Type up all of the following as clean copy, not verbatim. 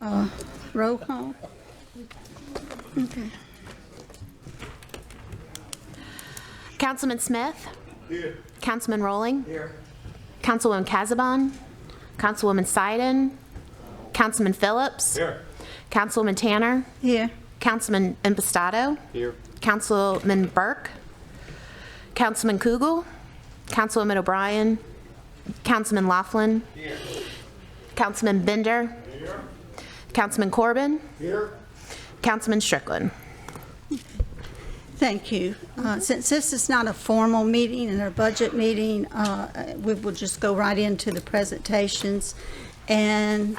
Roll call. Okay. Councilman Smith? Here. Councilman Rowling? Here. Councilwoman Kazabon? Councilwoman Seiden? Councilman Phillips? Here. Councilwoman Tanner? Here. Councilman Impastato? Here. Councilman Burke? Councilman Kugel? Councilwoman O'Brien? Councilman Laughlin? Here. Councilman Bender? Here. Councilman Corbin? Here. Councilman Strickland? Thank you. Since this is not a formal meeting and a budget meeting, we will just go right into the presentations and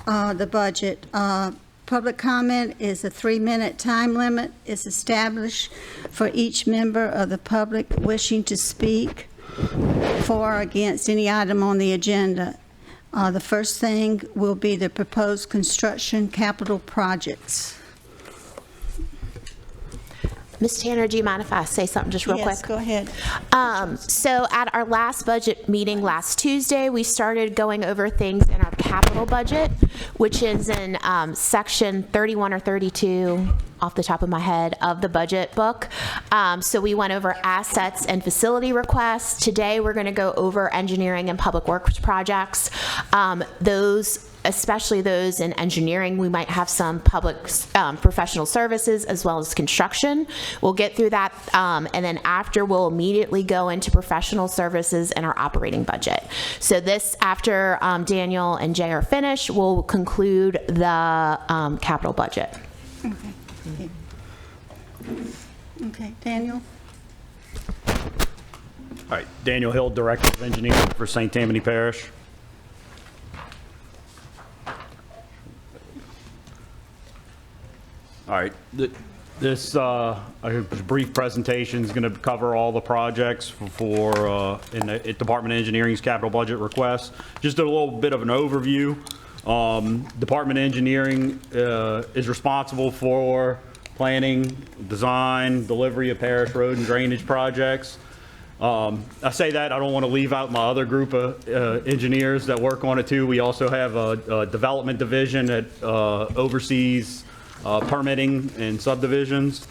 the budget. Public comment is a 3-minute time limit is established for each member of the public wishing to speak for or against any item on the agenda. The first thing will be the proposed construction capital projects. Ms. Tanner, do you mind if I say something just real quick? Yes, go ahead. So at our last budget meeting last Tuesday, we started going over things in our capital budget, which is in section 31 or 32 off the top of my head of the budget book. So we went over assets and facility requests. Today we're going to go over engineering and public works projects. Especially those in engineering, we might have some public professional services as well as construction. We'll get through that, and then after we'll immediately go into professional services and our operating budget. So this, after Daniel and Jay are finished, we'll conclude the capital budget. Okay. Okay, Daniel? All right, Daniel Hill, Director of Engineering for St. Tammany Parish. All right, this brief presentation is going to cover all the projects for in the Department of Engineering's capital budget request. Just a little bit of an overview. Department of Engineering is responsible for planning, design, delivery of parish road and drainage projects. I say that, I don't want to leave out my other group of engineers that work on it too. We also have a development division that oversees permitting and subdivisions.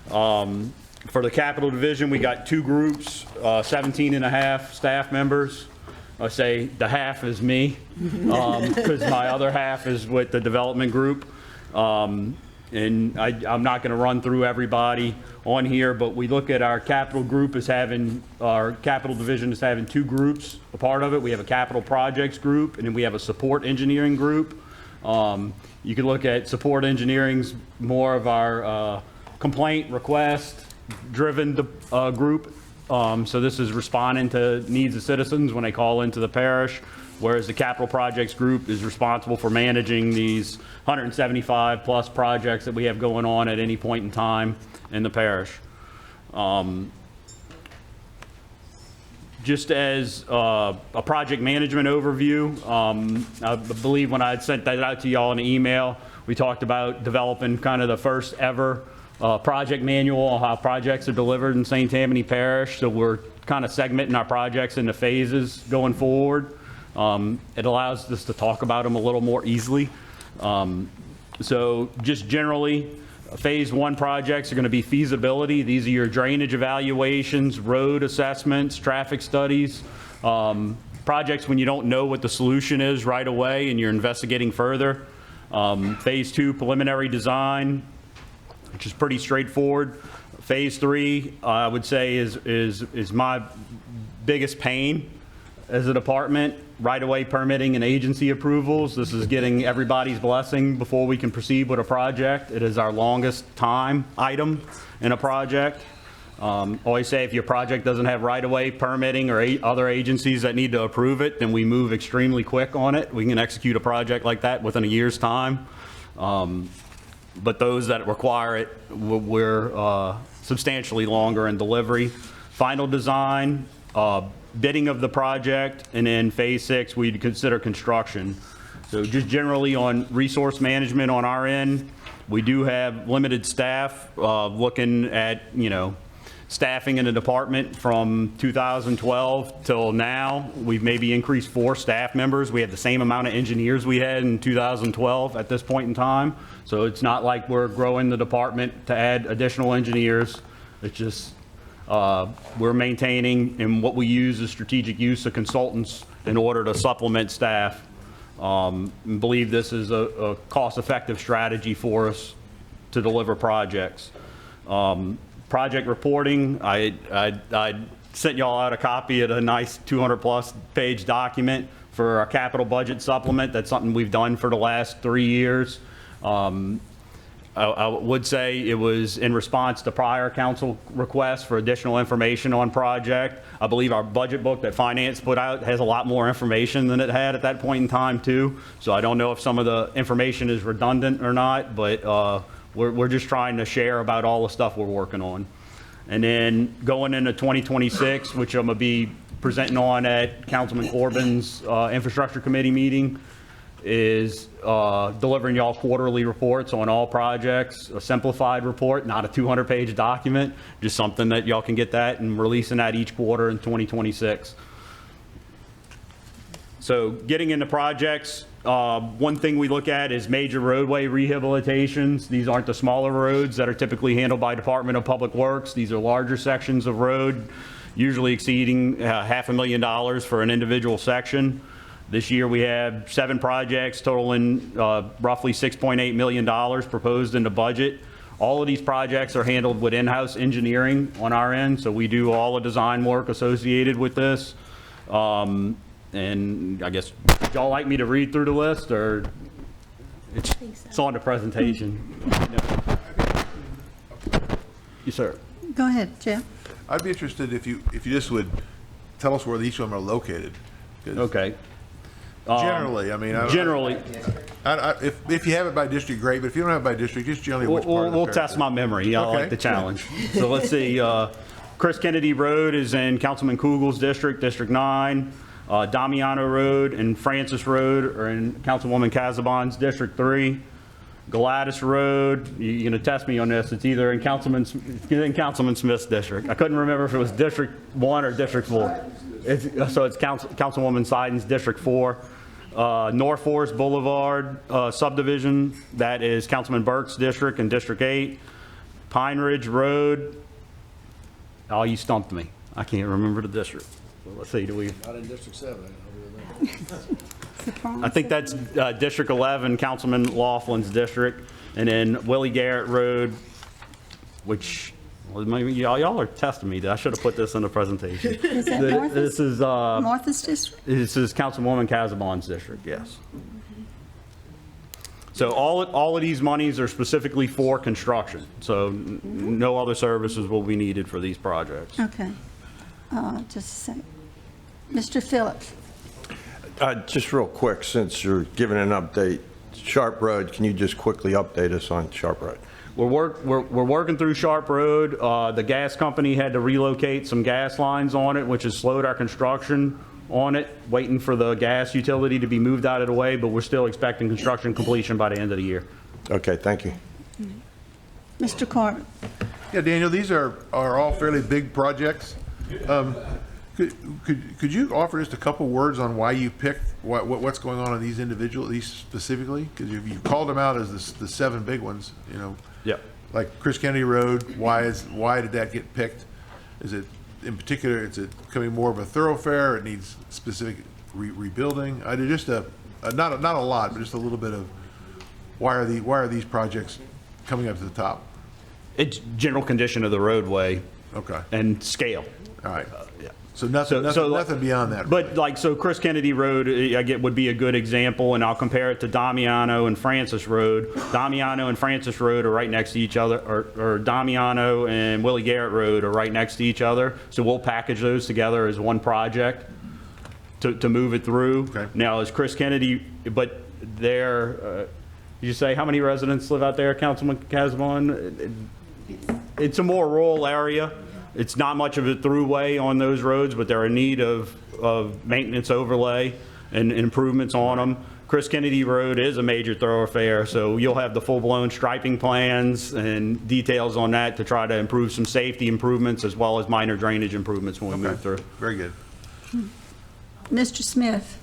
For the capital division, we got 2 groups, 17 and a half staff members. I say the half is me, because my other half is with the development group. And I'm not going to run through everybody on here, but we look at our capital group as having, our capital division as having 2 groups a part of it. We have a capital projects group, and then we have a support engineering group. You can look at support engineering's more of our complaint request driven group. So this is responding to needs of citizens when they call into the parish, whereas the capital projects group is responsible for managing these 175 plus projects that we have going on at any point in time in the parish. Just as a project management overview, I believe when I had sent that out to y'all in an email, we talked about developing kind of the first ever project manual on how projects are delivered in St. Tammany Parish. So we're kind of segmenting our projects into phases going forward. It allows us to talk about them a little more easily. So just generally, phase 1 projects are going to be feasibility. These are your drainage evaluations, road assessments, traffic studies, projects when you don't know what the solution is right away and you're investigating further. Phase 2, preliminary design, which is pretty straightforward. Phase 3, I would say, is my biggest pain as a department. Right-of-way permitting and agency approvals. This is getting everybody's blessing before we can proceed with a project. It is our longest time item in a project. Always say if your project doesn't have right-of-way permitting or other agencies that need to approve it, then we move extremely quick on it. We can execute a project like that within a year's time. But those that require it, we're substantially longer in delivery. Final design, bidding of the project, and then phase 6 we'd consider construction. So just generally on resource management on our end, we do have limited staff looking at, Staffing in the department from 2012 till now, we've maybe increased 4 staff members. We had the same amount of engineers we had in 2012 at this point in time. So it's not like we're growing the department to add additional engineers. It's just we're maintaining, and what we use is strategic use of consultants in order to supplement staff. And believe this is a cost-effective strategy for us to deliver projects. Project reporting, I sent y'all out a copy of a nice 200+ page document for our capital budget supplement. That's something we've done for the last 3 years. I would say it was in response to prior council requests for additional information on project. I believe our budget book that finance put out has a lot more information than it had at that point in time too. So I don't know if some of the information is redundant or not, but we're just trying to share about all the stuff we're working on. And then going into 2026, which I'm gonna be presenting on at Councilman Corbin's infrastructure committee meeting, is delivering y'all quarterly reports on all projects, a simplified report, not a 200-page document, just something that y'all can get that and releasing that each quarter in 2026. So getting into projects, one thing we look at is major roadway rehabilitations. These aren't the smaller roads that are typically handled by Department of Public Works. These are larger sections of road, usually exceeding $500,000 for an individual section. This year we have 7 projects totaling roughly $6.8 million proposed in the budget. All of these projects are handled with in-house engineering on our end, so we do all the design work associated with this. And I guess, would y'all like me to read through the list, or it's on the presentation? Yes, sir. Go ahead, Jeff. I'd be interested if you just would tell us where each of them are located. 'Cause Okay. Generally, I mean, Generally, if you have it by district, great. But if you don't have it by district, just generally which part of the we'll parish test is. my memory. I Okay. like the challenge. So let's see. Chris Kennedy Road is in Councilman Kugel's district, District 9. Damiano Road and Francis Road are in Councilwoman Casabon's District 3. Gladys Road, you're going to test me on this. It's either in Councilman Smith's district. I couldn't remember if it was District 1 or District 4. So it's Councilwoman Siden's District 4. North Forest Boulevard subdivision, that is Councilman Burke's district and District 8. Pine Ridge Road, oh, you stumped me. I can't remember the district. So let's see, do we? Not in District 7. I think that's District 11, Councilman Laughlin's district. And then Willie Garrett Road, which, well, maybe y'all are testing me. I should have put this in the presentation. Is that Martha's? This is Martha's district? This is Councilwoman Casabon's district, yes. So all of these monies are specifically for construction. So no other services will be needed for these projects. Okay. Just a second. Mr. Phillips. Just real quick, since you're giving an update, Sharp Road, can you just quickly update us on Sharp Road? We're working through Sharp Road. The gas company had to relocate some gas lines on it, which has slowed our construction on it, waiting for the gas utility to be moved out of the way, but we're still expecting construction completion by the end of the year. Okay, thank you. Mr. Corbin. Yeah, Daniel, these are all fairly big projects. Could you offer just a couple words on why you picked what's going on in these specifically? Because you called them out as the 7 big ones, you know. Yep. Like Chris Kennedy Road, why did that get picked? Is it in particular? Is it becoming more of a thoroughfare? It needs specific rebuilding. I did just not a lot, but just a little bit of why are these projects coming up to the top? It's general condition of the roadway. Okay. And scale. All right. Yeah. So nothing beyond that. But like, so Chris Kennedy Road, I get, would be a good example, and I'll compare it to Damiano and Francis Road. Damiano and Francis Road are right next to each other, or Damiano and Willie Garrett Road are right next to each other. So we'll package those together as one project to move it through. Okay. Now, as Chris Kennedy, but there, you say how many residents live out there, Councilman Casabon? It's a more rural area. It's not much of a throughway on those roads, but they're in need of maintenance overlay and improvements on them. Chris Kennedy Road is a major thoroughfare, so you'll have the full-blown striping plans and details on that to try to improve some safety improvements as well as minor drainage improvements when we move through. Very good. Mr. Smith?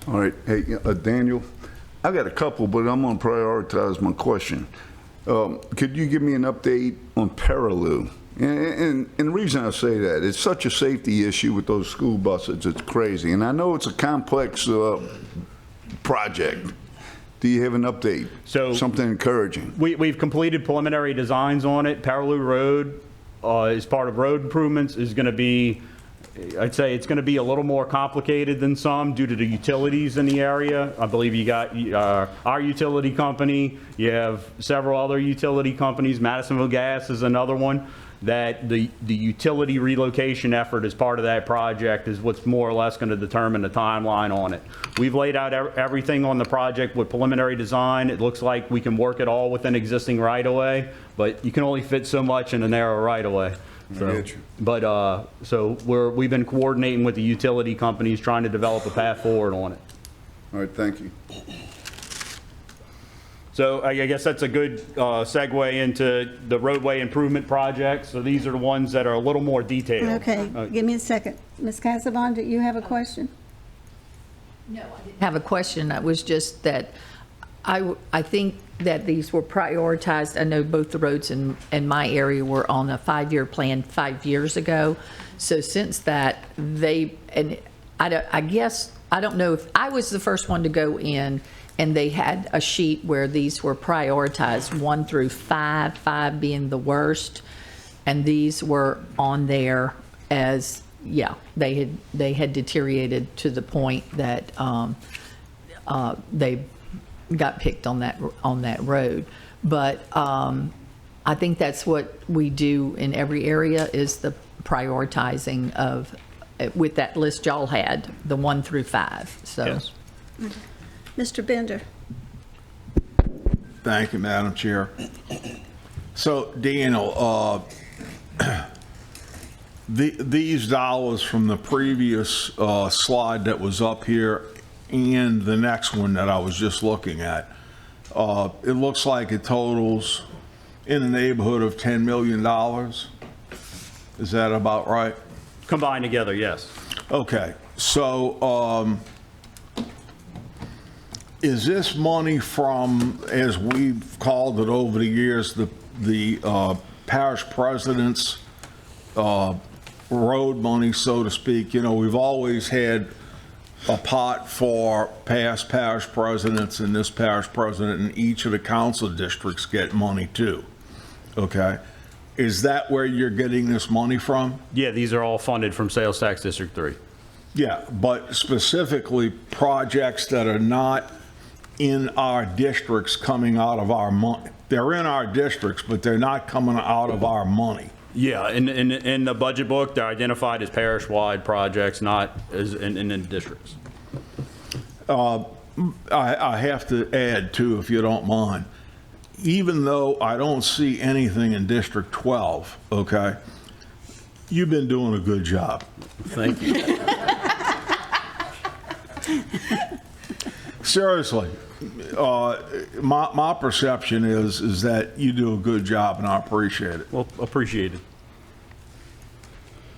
All right, hey, Daniel, I got a couple, but I'm gonna prioritize my question. Could you give me an update on Paraloo? And the reason I say that, it's such a safety issue with those school buses, it's crazy. And I know it's a complex project. Do you have an update? So- Something encouraging? We've completed preliminary designs on it. Paraloo Road, as part of road improvements, is going to be, I'd say it's going to be a little more complicated than some due to the utilities in the area. I believe you got our utility company, you have several other utility companies, Madisonville Gas is another one, that the utility relocation effort as part of that project is what's more or less going to determine the timeline on it. We've laid out everything on the project with preliminary design. It looks like we can work it all within existing right-of-way, but you can only fit so much in a narrow right-of-way. So, get you. but so we've been coordinating with the utility companies trying to develop a path forward on it. All right, thank you. So I guess that's a good segue into the roadway improvement projects. So these are the ones that are a little more detailed. Okay, give me a second. Ms. Casavon, do you have a question? No, I didn't have a question. That was just that I think that these were prioritized. I know both the roads in my area were on a 5-year plan 5 years ago. So since that, I guess, I don't know if I was the first one to go in and they had a sheet where these were prioritized 1 through 5, 5 being the worst. And these were on there as, yeah, they had deteriorated to the point that they got picked on that road. But I think that's what we do in every area is the prioritizing of, with that list y'all had, the 1 through 5, so. Yes. Mr. Bender? Thank you, Madam Chair. So, Daniel, these dollars from the previous slide that was up here and the next one that I was just looking at, it looks like it totals in the neighborhood of $10 million. Is that about right? Combined together, yes. Okay, so is this money from, as we've called it over the years, the parish president's road money, so to speak? You know, we've always had a pot for past parish presidents and this parish president, and each of the council districts get money too, okay? Is that where you're getting this money from? Yeah, these are all funded from Sales Tax District 3. Yeah, but specifically projects that are not in our districts coming out of our money. They're in our districts, but they're not coming out of our money. Yeah, in the budget book, they're identified as parish-wide projects, not as in the districts. I have to add too, if you don't mind, even though I don't see anything in District 12, okay, you've been doing a good job. Thank you. Seriously, my perception is that you do a good job, and I appreciate it. Well, appreciated.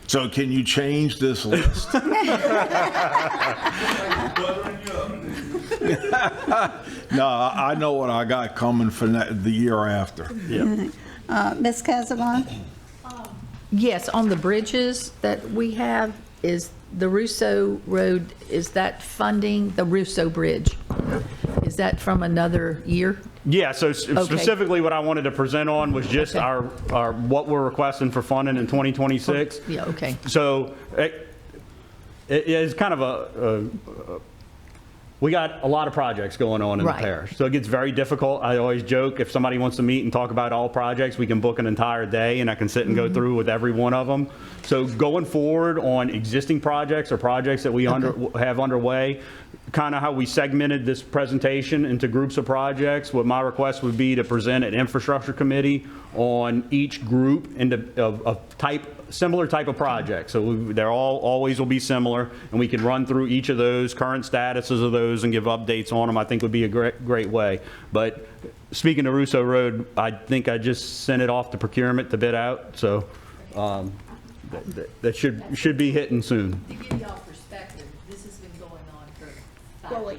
So can you change this list? No, I know what I got coming for the year after. Yeah. Ms. Casavon? Yes, on the bridges that we have, is the Russo Road, is that funding, the Russo Bridge? Is that from another year? Yeah, so specifically what I wanted to present on was just Okay. our what we're requesting for funding in 2026. Yeah, okay. So it is kind of we got a lot of projects going on in Right. the parish. So it gets very difficult. I always joke, if somebody wants to meet and talk about all projects, we can book an entire day and I can sit and go through with every one of them. So going forward on existing projects or projects that we have underway, kind of how we segmented this presentation into groups of projects, what my request would be to present an infrastructure committee on each group of type similar type of projects. So they're all always will be similar, and we can run through each of those, current statuses of those, and give updates on them. I think would be a great way. But speaking of Russo Road, I think I just sent it off to procurement to bid out, so that should be hitting soon. To give y'all perspective, this has been going on for 5 years.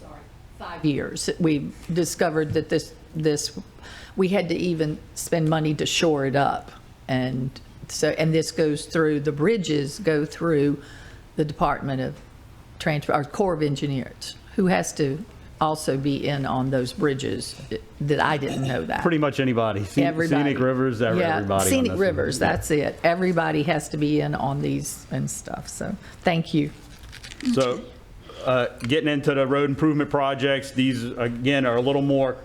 Sorry, 5 years. We discovered that this we had to even spend money to shore it up, and this goes through, the bridges go through the Department of Transport, or Corps of Engineers, who has to also be in on those bridges. That I didn't know that. Pretty much anybody. Everybody. Scenic rivers, everybody. on Scenic this rivers, one. that's it. Everybody has to be in on these and stuff, so thank you. So, getting into the road improvement projects, these, again, are a little more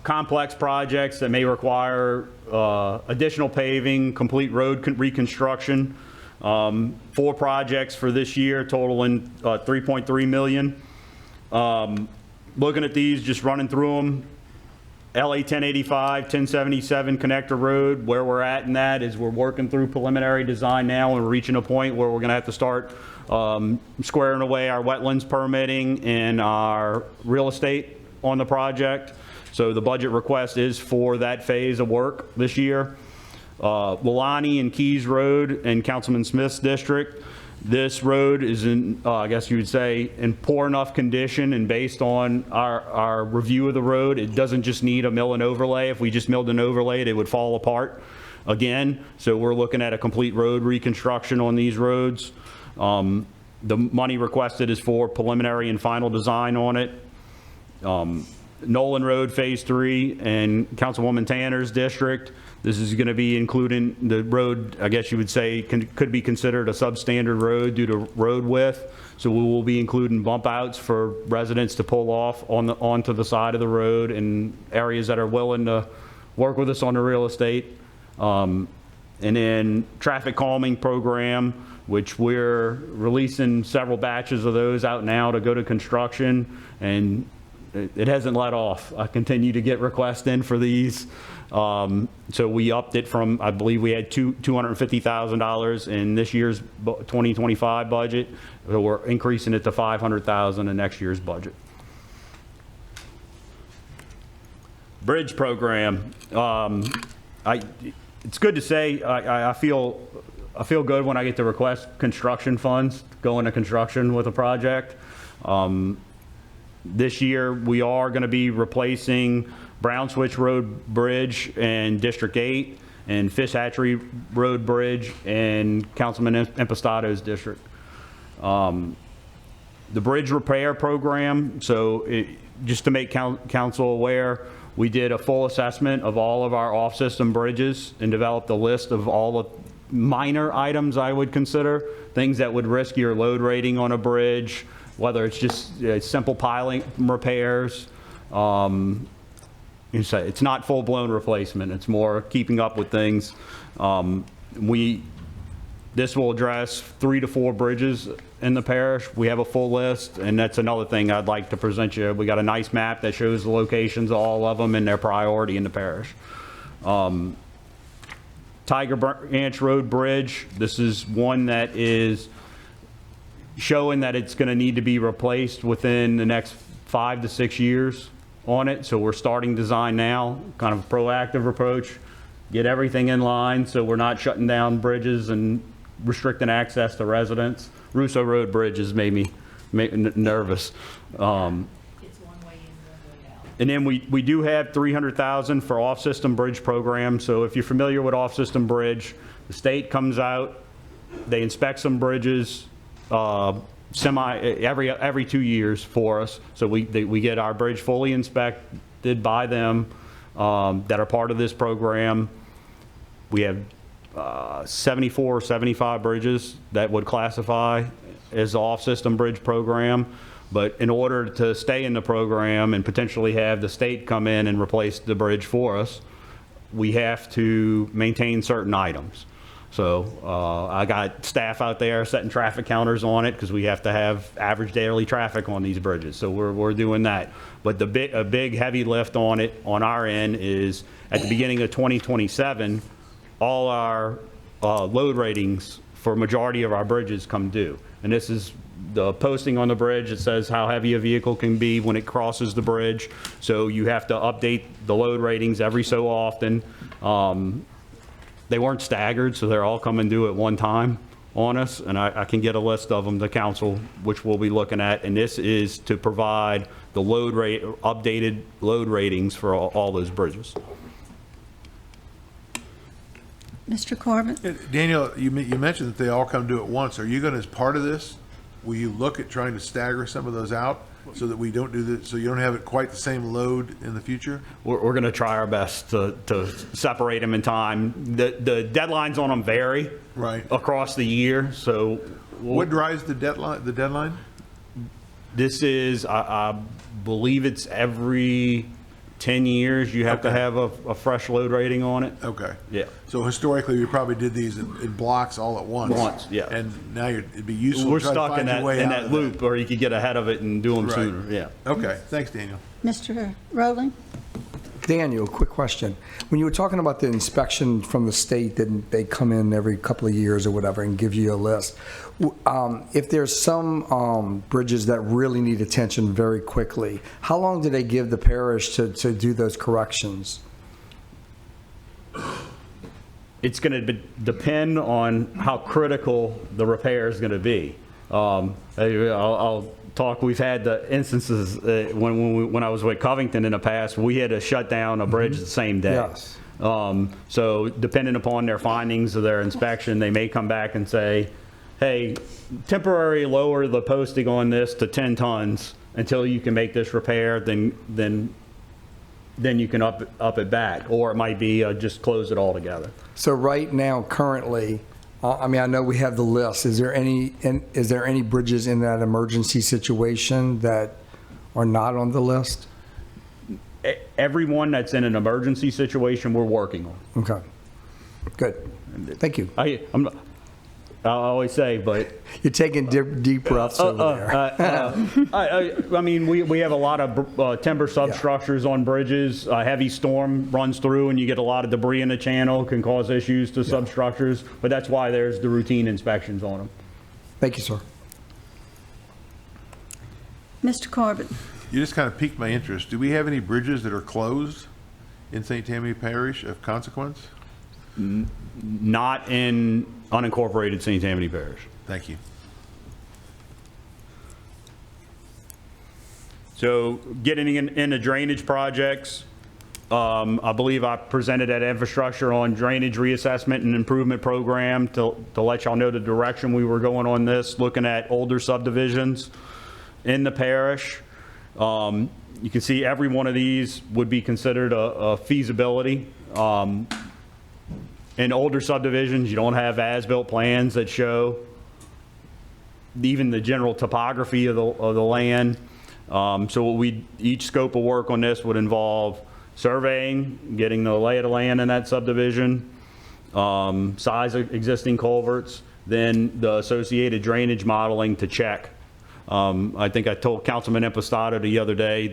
complex projects that may require additional paving, complete road reconstruction. 4 projects for this year, totaling $3.3 million. Looking at these, just running through them, LA 1085, 1077 Connector Road, where we're at in that is we're working through preliminary design now, and we're reaching a point where we're going to have to start squaring away our wetlands permitting and our real estate on the project. So the budget request is for that phase of work this year. Lilani and Keys Road in Councilman Smith's district. This road is in, I guess you would say, in poor enough condition, and based on our review of the road, it doesn't just need a mill and overlay. If we just milled and overlaid, it would fall apart again. So we're looking at a complete road reconstruction on these roads. The money requested is for preliminary and final design on it. Nolan Road Phase 3 and Councilwoman Tanner's district. This is going to be including the road, I guess you would say, could be considered a substandard road due to road width. So we will be including bump outs for residents to pull off onto the side of the road in areas that are willing to work with us on the real estate. And then traffic calming program, which we're releasing several batches of those out now to go to construction, and it hasn't let off. I continue to get requests in for these. So we upped it from, I believe we had $250,000 in this year's 2025 budget. So we're increasing it to $500,000 in next year's budget. Bridge program. It's good to say, I feel good when I get to request construction funds, go into construction with a project. This year, we are going to be replacing Brown Switch Road Bridge in District 8 and Fish Hatchery Road Bridge in Councilman Impostato's district. The bridge repair program, so just to make council aware, we did a full assessment of all of our off-system bridges and developed a list of all the minor items I would consider, things that would risk your load rating on a bridge, whether it's just simple piling repairs. It's not full-blown replacement. It's more keeping up with things. This will address 3 to 4 bridges in the parish. We have a full list, and that's another thing I'd like to present you. We got a nice map that shows the locations of all of them and their priority in the parish. Tiger Branch Road Bridge. This is one that is showing that it's going to need to be replaced within the next 5 to 6 years on it. So we're starting design now, kind of a proactive approach, get everything in line so we're not shutting down bridges and restricting access to residents. Russo Road Bridge has made me nervous. It's one way in, one way out. And then we do have $300,000 for off-system bridge program. So if you're familiar with off-system bridge, the state comes out, they inspect some bridges, every 2 years for us. So we get our bridge fully inspected by them that are part of this program. We have 74 or 75 bridges that would classify as the off-system bridge program. But in order to stay in the program and potentially have the state come in and replace the bridge for us, we have to maintain certain items. So I got staff out there setting traffic counters on it because we have to have average daily traffic on these bridges. So we're doing that. But a big heavy lift on it on our end is at the beginning of 2027, all our load ratings for majority of our bridges come due. And this is the posting on the bridge. It says how heavy a vehicle can be when it crosses the bridge. So you have to update the load ratings every so often. They weren't staggered, so they're all coming due at one time on us. And I can get a list of them to council, which we'll be looking at. And this is to provide the updated load ratings for all those bridges. Mr. Corbin? Daniel, you mentioned that they all come due at once. Are you going to, as part of this, will you look at trying to stagger some of those out so that we don't do this, so you don't have it quite the same load in the future? We're going to try our best to separate them in time. The deadlines on them vary Right. across the year, so What drives the deadline? this is, I believe it's every 10 years you have to Okay. have a fresh load rating on it. Okay. Yeah. So historically, we probably did these in blocks all at once. Once, yeah. And now it'd be useful We're to try to stuck in find your way that out of loop, or you could get ahead of it and do them Right. sooner, yeah. Okay, thanks, Daniel. Mr. Rowling? Daniel, quick question. When you were talking about the inspection from the state, that they come in every couple of years or whatever and give you a list, if there's some bridges that really need attention very quickly, how long do they give the parish to do those corrections? It's going to depend on how critical the repair is going to be. I'll talk. We've had the instances when I was with Covington in the past, we had to shut down a bridge the same day. Yes. So depending upon their findings of their inspection, they may come back and say, hey, temporarily lower the posting on this to 10 tons until you can make this repair, then you can up it back. Or it might be just close it all together. So right now, currently, I mean, I know we have the list. Is there any bridges in that emergency situation that are not on the list? Everyone that's in an emergency situation, we're working on. Okay, good. Thank you. I always say, but You're taking deep breaths over there. I mean, we have a lot of timber substructures on bridges. A heavy storm runs through and you get a lot of debris in the channel, can cause issues to substructures, but that's why there's the routine inspections on them. Thank you, sir. Mr. Corbett? You just kind of piqued my interest. Do we have any bridges that are closed in St. Tammany Parish of consequence? Not in unincorporated St. Tammany Parish. Thank you. So getting into drainage projects, I believe I presented that infrastructure on drainage reassessment and improvement program to let y'all know the direction we were going on this, looking at older subdivisions in the parish. You can see every one of these would be considered a feasibility. In older subdivisions, you don't have as-built plans that show even the general topography of the land. So each scope of work on this would involve surveying, getting the lay of the land in that subdivision, size of existing culverts, then the associated drainage modeling to check. I think I told Councilman Impastato the other day,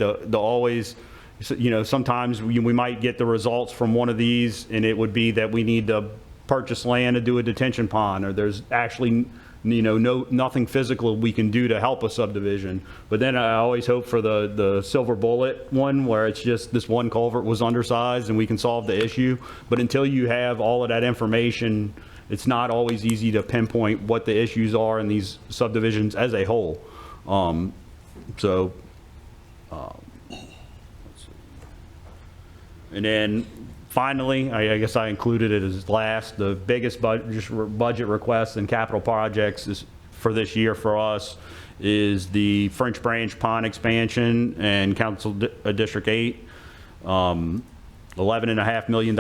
sometimes we might get the results from one of these and it would be that we need to purchase land to do a detention pond, or there's actually nothing physical we can do to help a subdivision. But then I always hope for the silver bullet one where it's just this one culvert was undersized and we can solve the issue. But until you have all of that information, it's not always easy to pinpoint what the issues are in these subdivisions as a whole. And then finally, I guess I included it as last, the biggest budget request and capital projects for this year for us is the French Branch Pond expansion and Council District 8, $11.5 million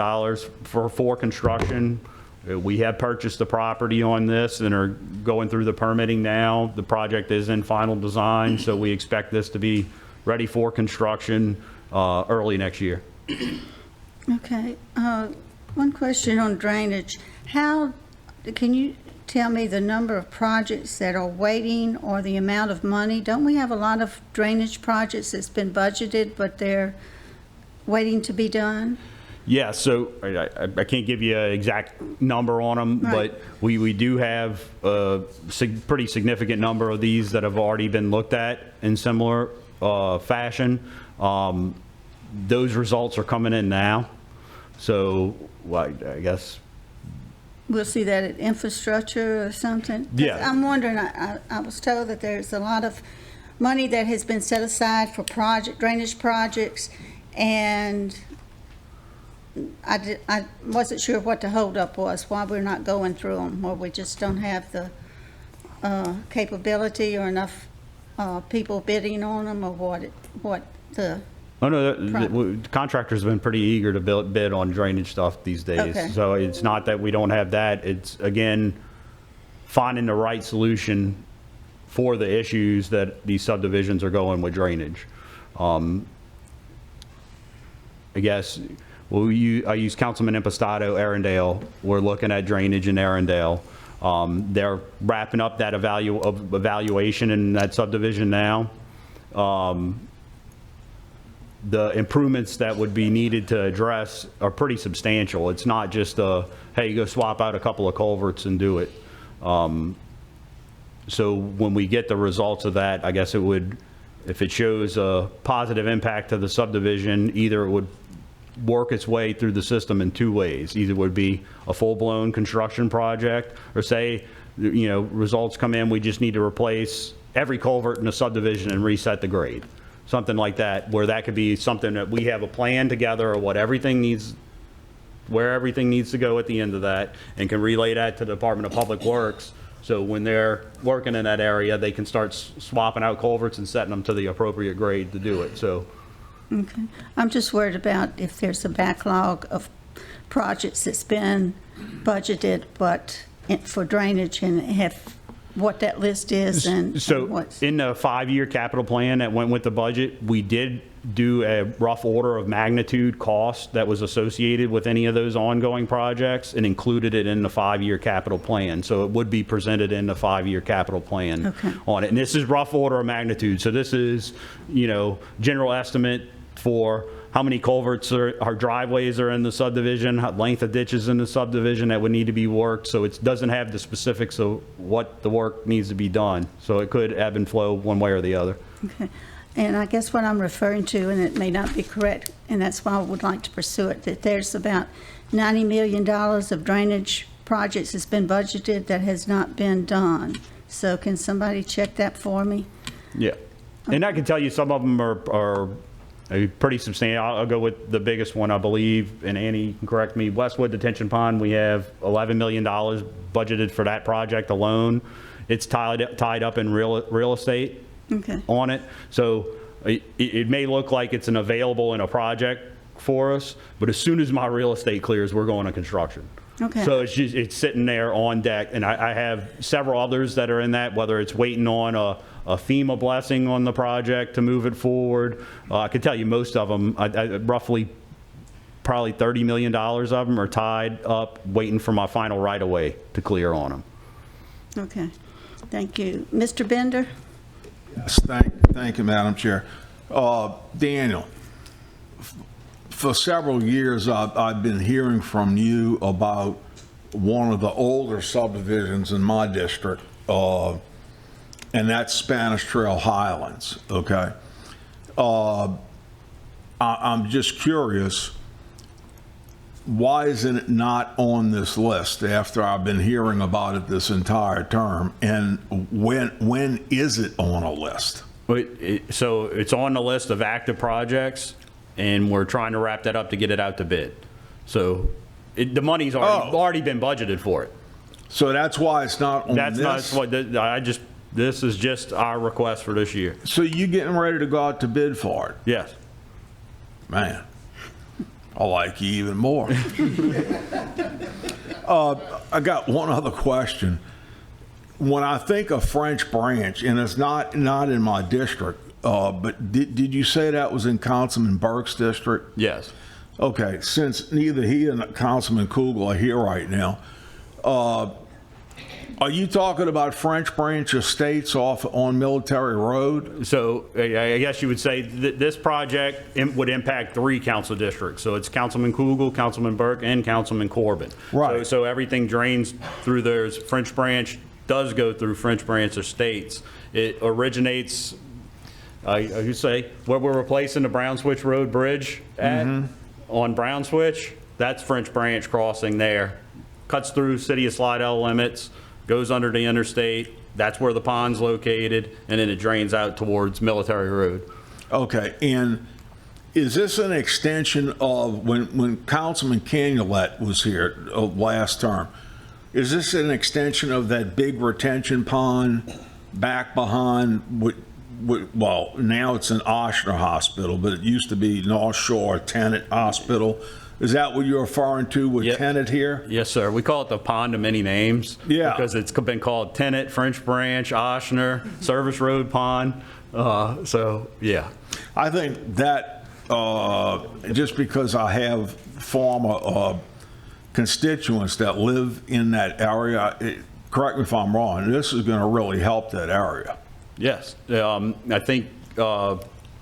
for construction. We have purchased the property on this and are going through the permitting now. The project is in final design, so we expect this to be ready for construction early next year. Okay, one question on drainage. Can you tell me the number of projects that are waiting or the amount of money? Don't we have a lot of drainage projects that's been budgeted, but they're waiting to be done? Yeah, so I can't give you an exact number on them, Right. but we do have a pretty significant number of these that have already been looked at in similar fashion. Those results are coming in now, so well, I guess. We'll see that at infrastructure or something? 'Cause Yeah. I'm wondering, I was told that there's a lot of money that has been set aside for drainage projects, and I wasn't sure what the holdup was, why we're not going through them, or we just don't have the capability or enough people bidding on them, or what the. Oh, no, the contractors have been pretty eager to bid on drainage stuff these days. Okay. So it's not that we don't have that. It's, again, finding the right solution for the issues that these subdivisions are going with drainage. I guess, I use Councilman Impastato, Arundel. We're looking at drainage in Arundel. They're wrapping up that evaluation in that subdivision now. The improvements that would be needed to address are pretty substantial. It's not just hey, go swap out a couple of culverts and do it. So when we get the results of that, I guess it would, if it shows a positive impact to the subdivision, either it would work its way through the system in two ways. Either it would be a full-blown construction project, or say, results come in, we just need to replace every culvert in the subdivision and reset the grade. Something like that, where that could be something that we have a plan together of where everything needs to go at the end of that, and can relay that to the Department of Public Works. So when they're working in that area, they can start swapping out culverts and setting them to the appropriate grade to do it. So. Okay. I'm just worried about if there's a backlog of projects that's been budgeted, but for drainage, and what that list is and So what's. in the 5-year capital plan that went with the budget, we did do a rough order of magnitude cost that was associated with any of those ongoing projects, and included it in the 5-year capital plan. So it would be presented in the 5-year capital plan on it. And this is rough order of magnitude. So this is, general estimate for how many culverts or driveways are in the subdivision, length of ditches in the subdivision that would need to be worked. So it doesn't have the specifics of what the work needs to be done. So it could ebb and flow one way or the other. Okay. And I guess what I'm referring to, and it may not be correct, and that's why I would like to pursue it, that there's about $90 million of drainage projects that's been budgeted that has not been done. So can somebody check that for me? Yeah. And I can tell you some of them are pretty substantial. I'll go with the biggest one, I believe, and Annie can correct me. Westwood Detention Pond, we have $11 million budgeted for that project alone. It's tied up in real estate on it. So it may look like it's an available in a project for us, but as soon as my real estate clears, we're going to construction. Okay. So it's sitting there on deck, and I have several others that are in that, whether it's waiting on a FEMA blessing on the project to move it forward. I can tell you most of them, roughly probably $30 million of them are tied up waiting for my final right-of-way to clear on them. Okay. Thank you. Mr. Bender? Yes, thank you, Madam Chair. Daniel, for several years, I've been hearing from you about one of the older subdivisions in my district, and that's Spanish Trail Highlands, okay? I'm just curious, why isn't it not on this list after I've been hearing about it this entire term? And when is it on a list? So it's on the list of active projects, and we're trying to wrap that up to get it out to bid. So the money's already been budgeted for it. So that's why it's not on this? That's not what, this is just our request for this year. So you getting ready to go out to bid for it? Yes. Man, I like you even more. I got one other question. When I think of French Branch, and it's not in my district, but did you say that was in Councilman Burke's district? Yes. Okay, since neither he and Councilman Kugel are here right now, Are you talking about French Branch Estates off on Military Road? So I guess you would say that this project would impact 3 council districts. So it's Councilman Kugel, Councilman Burke, and Councilman Corbin. Right. So everything drains through theirs. French Branch does go through French Branch Estates. It originates, you say, where we're replacing the Brown Switch Road Bridge at, on Brown Switch, that's French Branch crossing there. Cuts through City of Slidell limits, goes under the interstate, that's where the pond's located, and then it drains out towards Military Road. Okay, and is this an extension of, when Councilman Canulet was here last term, is this an extension of that big retention pond back behind, well, now it's an Oshner Hospital, but it used to be North Shore Tenet Hospital? Is that what you're referring to with Yep. Tenet here? Yes, sir. We call it the pond of many names. Yeah. Because it's been called Tenet, French Branch, Oshner, Service Road Pond. So, yeah. I think that, just because I have former constituents that live in that area, correct me if I'm wrong, this is going to really help that area. Yes. I think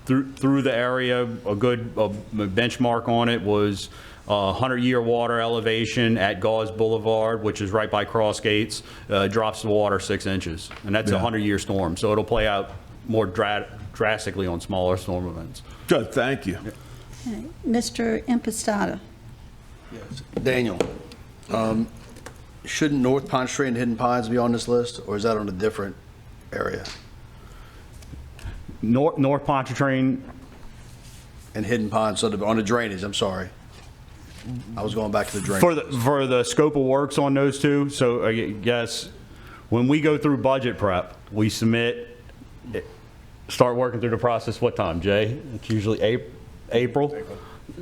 through the area, a good benchmark on it was 100-year water elevation at Gauze Boulevard, which is right by Cross Gates, drops the water 6 inches. And that's a 100-year storm. So it'll play out more drastically on smaller storm events. Good, thank you. Okay. Mr. Impostata. Daniel, shouldn't North Pond Street and Hidden Pines be on this list, or is that on a different area? North Pontchartrain, And Hidden Pines, so on the drainage, I'm sorry. I was going back to the drainage. for the scope of works on those two, so I guess when we go through budget prep, we submit, start working through the process, what time, Jay? It's usually April.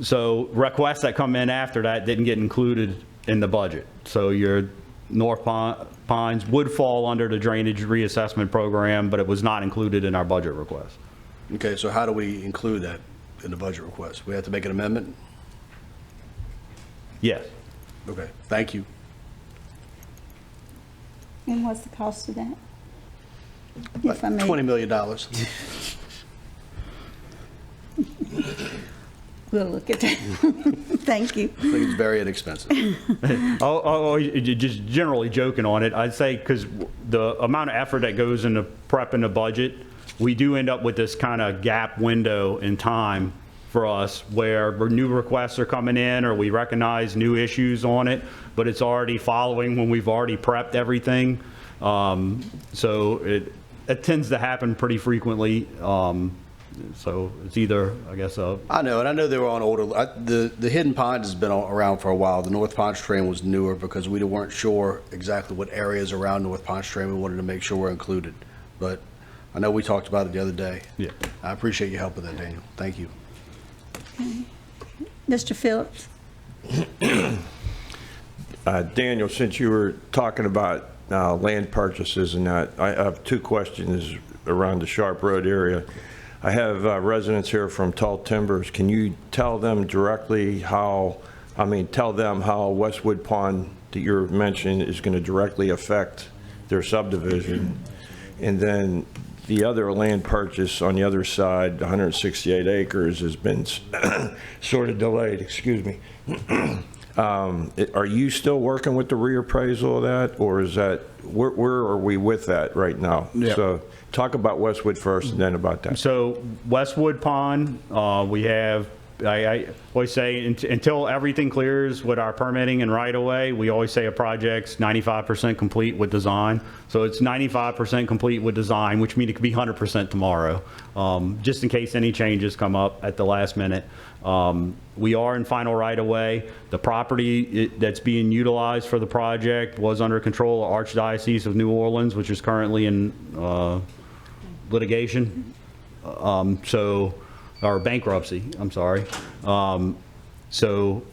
So requests that come in after that didn't get included in the budget. So your North Pines would fall under the drainage reassessment program, but it was not included in our budget request. Okay, so how do we include that in the budget request? We have to make an amendment? Yes. Okay, thank you. And what's the cost of that? If I may. $20 million. We'll look at that. Thank you. I think it's very inexpensive. Just generally joking on it, I'd say because the amount of effort that goes into prepping the budget, we do end up with this kind of gap window in time for us where new requests are coming in or we recognize new issues on it, but it's already following when we've already prepped everything. So it tends to happen pretty frequently. So it's either, I guess, I know, and I know they were on older, the Hidden Pond has been around for a while. The North Pontchartrain was newer because we weren't sure exactly what areas around North Pontchartrain we wanted to make sure were included. But I know we talked about it the other day. Yeah. I appreciate your help with that, Daniel. Thank you. Okay. Mr. Phillips. Daniel, since you were talking about land purchases and that, I have 2 questions around the Sharp Road area. I have residents here from Tall Timbers. Can you tell them directly tell them how Westwood Pond that you're mentioning is going to directly affect their subdivision? And then the other land purchase on the other side, 168 acres, has been sort of delayed, excuse me. Are you still working with the reappraisal of that, or is that, where are we with that right now? Yeah. So talk about Westwood first and then about that. So Westwood Pond, we have, I always say until everything clears with our permitting and right-of-way, we always say a project's 95% complete with design. So it's 95% complete with design, which means it could be 100% tomorrow, just in case any changes come up at the last minute. We are in final right-of-way. The property that's being utilized for the project was under control of Archdiocese of New Orleans, which is currently in litigation, or bankruptcy, I'm sorry. So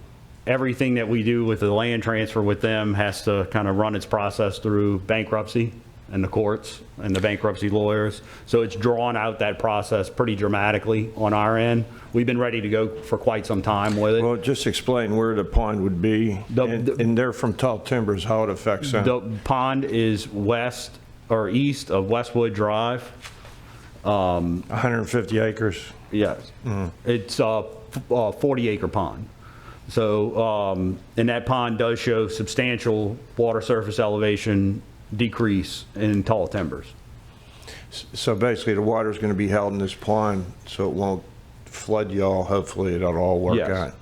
everything that we do with the land transfer with them has to kind of run its process through bankruptcy and the courts and the bankruptcy lawyers. So it's drawn out that process pretty dramatically on our end. We've been ready to go for quite some time with it. Well, just explain where the pond would be, and they're from Tall Timbers, how it affects them. The pond is west or east of Westwood Drive. 150 acres. Yes. It's a 40-acre pond. So, and that pond does show substantial water surface elevation decrease in tall timbers. So basically, the water's going to be held in this pond, so it won't flood y'all. Hopefully, it'll all work Yes. out.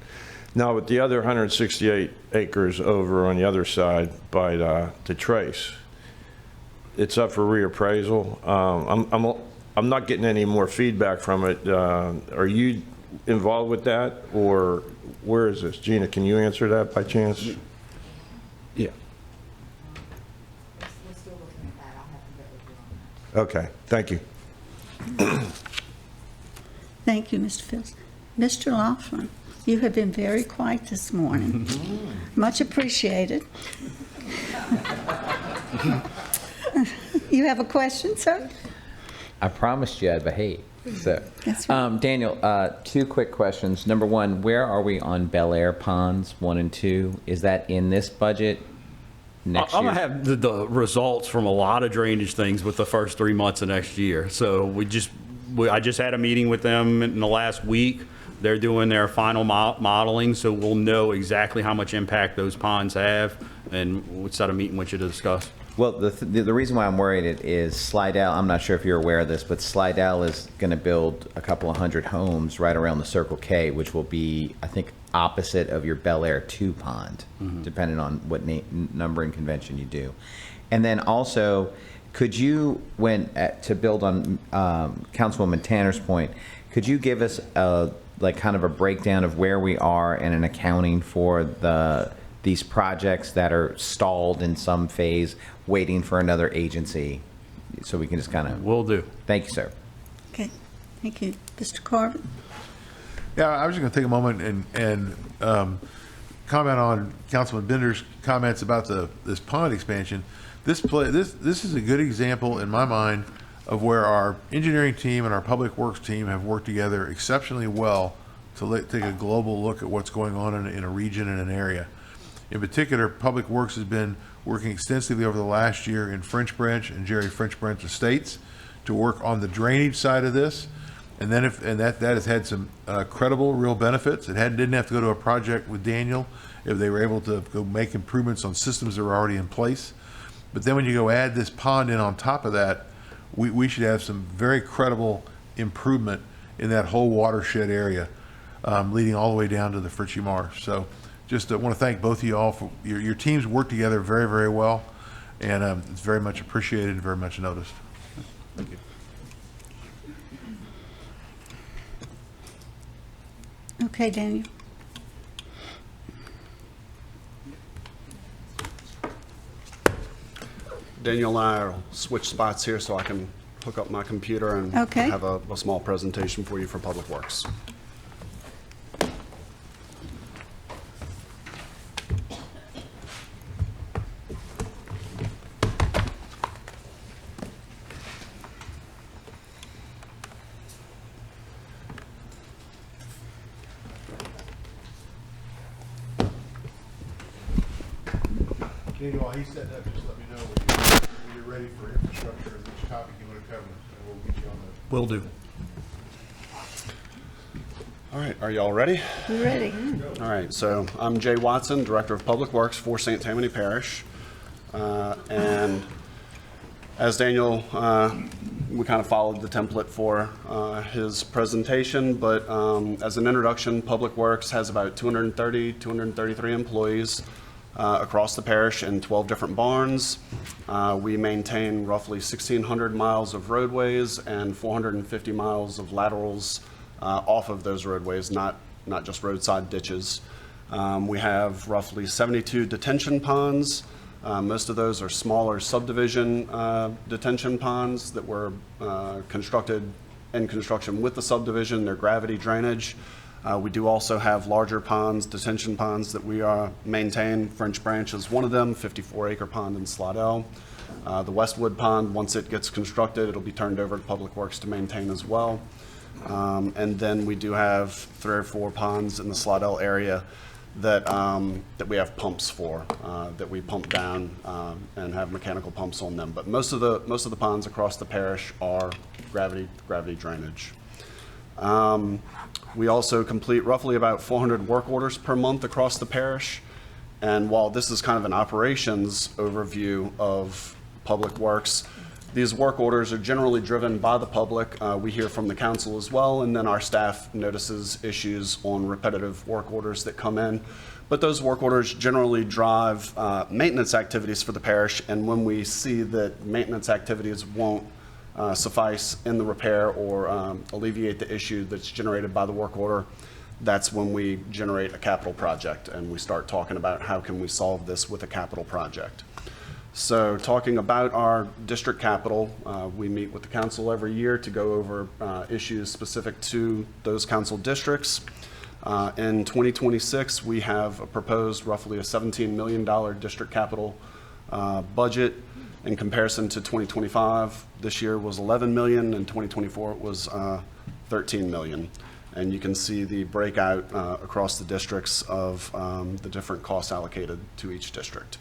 Now, with the other 168 acres over on the other side by the Trace, it's up for reappraisal. I'm not getting any more feedback from it. Are you involved with that, or where is this? Gina, can you answer that by chance? Yeah. We're still looking at that. I'll have to get with you on that. Okay, thank you. Thank you, Mr. Fields. Mr. Laughlin, you have been very quiet this morning. Much appreciated. You have a question, sir? I promised you I'd behave. So, That's right. Daniel, 2 quick questions. Number 1, where are we on Bel Air ponds 1 and 2? Is that in this budget next I'm year? gonna have the results from a lot of drainage things with the first 3 months of next year. So I just had a meeting with them in the last week. They're doing their final modeling, so we'll know exactly how much impact those ponds have, and we'll set a meeting with you to discuss. Well, the reason why I'm worried is Slidell, I'm not sure if you're aware of this, but Slidell is going to build a couple of hundred homes right around the Circle K, which will be, I think, opposite of your Bel Air 2 pond, depending on what numbering convention you do. And then also, could you, to build on Councilwoman Tanner's point, could you give us kind of a breakdown of where we are in an accounting for these projects that are stalled in some phase, waiting for another agency, so we can just kind of... Will do. Thank you, sir. Okay, thank you. Mr. Corbin? Yeah, I was just going to take a moment and comment on Councilman Bender's comments about this pond expansion. This is a good example in my mind of where our engineering team and our public works team have worked together exceptionally well to take a global look at what's going on in a region and an area. In particular, Public Works has been working extensively over the last year in French Branch and Jerry French Branch Estates to work on the drainage side of this. And then that has had some credible, real benefits. It didn't have to go to a project with Daniel if they were able to go make improvements on systems that were already in place. But then when you go add this pond in on top of that, we should have some very credible improvement in that whole watershed area, leading all the way down to the Fritchie Marsh. So just want to thank both of you all for your teams work together very, very well, and it's very much appreciated and very much noticed. Thank you. Okay, Daniel. Daniel and I will switch spots here so I can hook up my computer and Okay. have a small presentation for you for Public Works. Daniel, while he's setting up, just let me know when you're ready for infrastructure and which topic you want to cover, and we'll get you on the... Will do. All right, are you all ready? You ready? All right, so I'm Jay Watson, Director of Public Works for St. Tammany Parish. And as Daniel, we kind of followed the template for his presentation, but as an introduction, Public Works has about 233 employees across the parish in 12 different barns. We maintain roughly 1,600 miles of roadways and 450 miles of laterals off of those roadways, not just roadside ditches. We have roughly 72 detention ponds. Most of those are smaller subdivision detention ponds that were constructed in construction with the subdivision. They're gravity drainage. We do also have larger ponds, detention ponds that we maintain. French Branch is one of them, 54-acre pond in Slidell. The Westwood Pond, once it gets constructed, it'll be turned over to Public Works to maintain as well. And then we do have 3 or 4 ponds in the Slidell area that we have pumps for, that we pump down and have mechanical pumps on them. But most of the ponds across the parish are gravity drainage. We also complete roughly about 400 work orders per month across the parish. And while this is kind of an operations overview of Public Works, these work orders are generally driven by the public. We hear from the council as well, and then our staff notices issues on repetitive work orders that come in. But those work orders generally drive maintenance activities for the parish, and when we see that maintenance activities won't suffice in the repair or alleviate the issue that's generated by the work order, that's when we generate a capital project, and we start talking about how can we solve this with a capital project. So talking about our district capital, we meet with the council every year to go over issues specific to those council districts. In 2026, we have a proposed roughly a $17 million district capital budget. In comparison to 2025, this year was 11 million, and 2024 it was 13 million. And you can see the breakout across the districts of the different costs allocated to each district.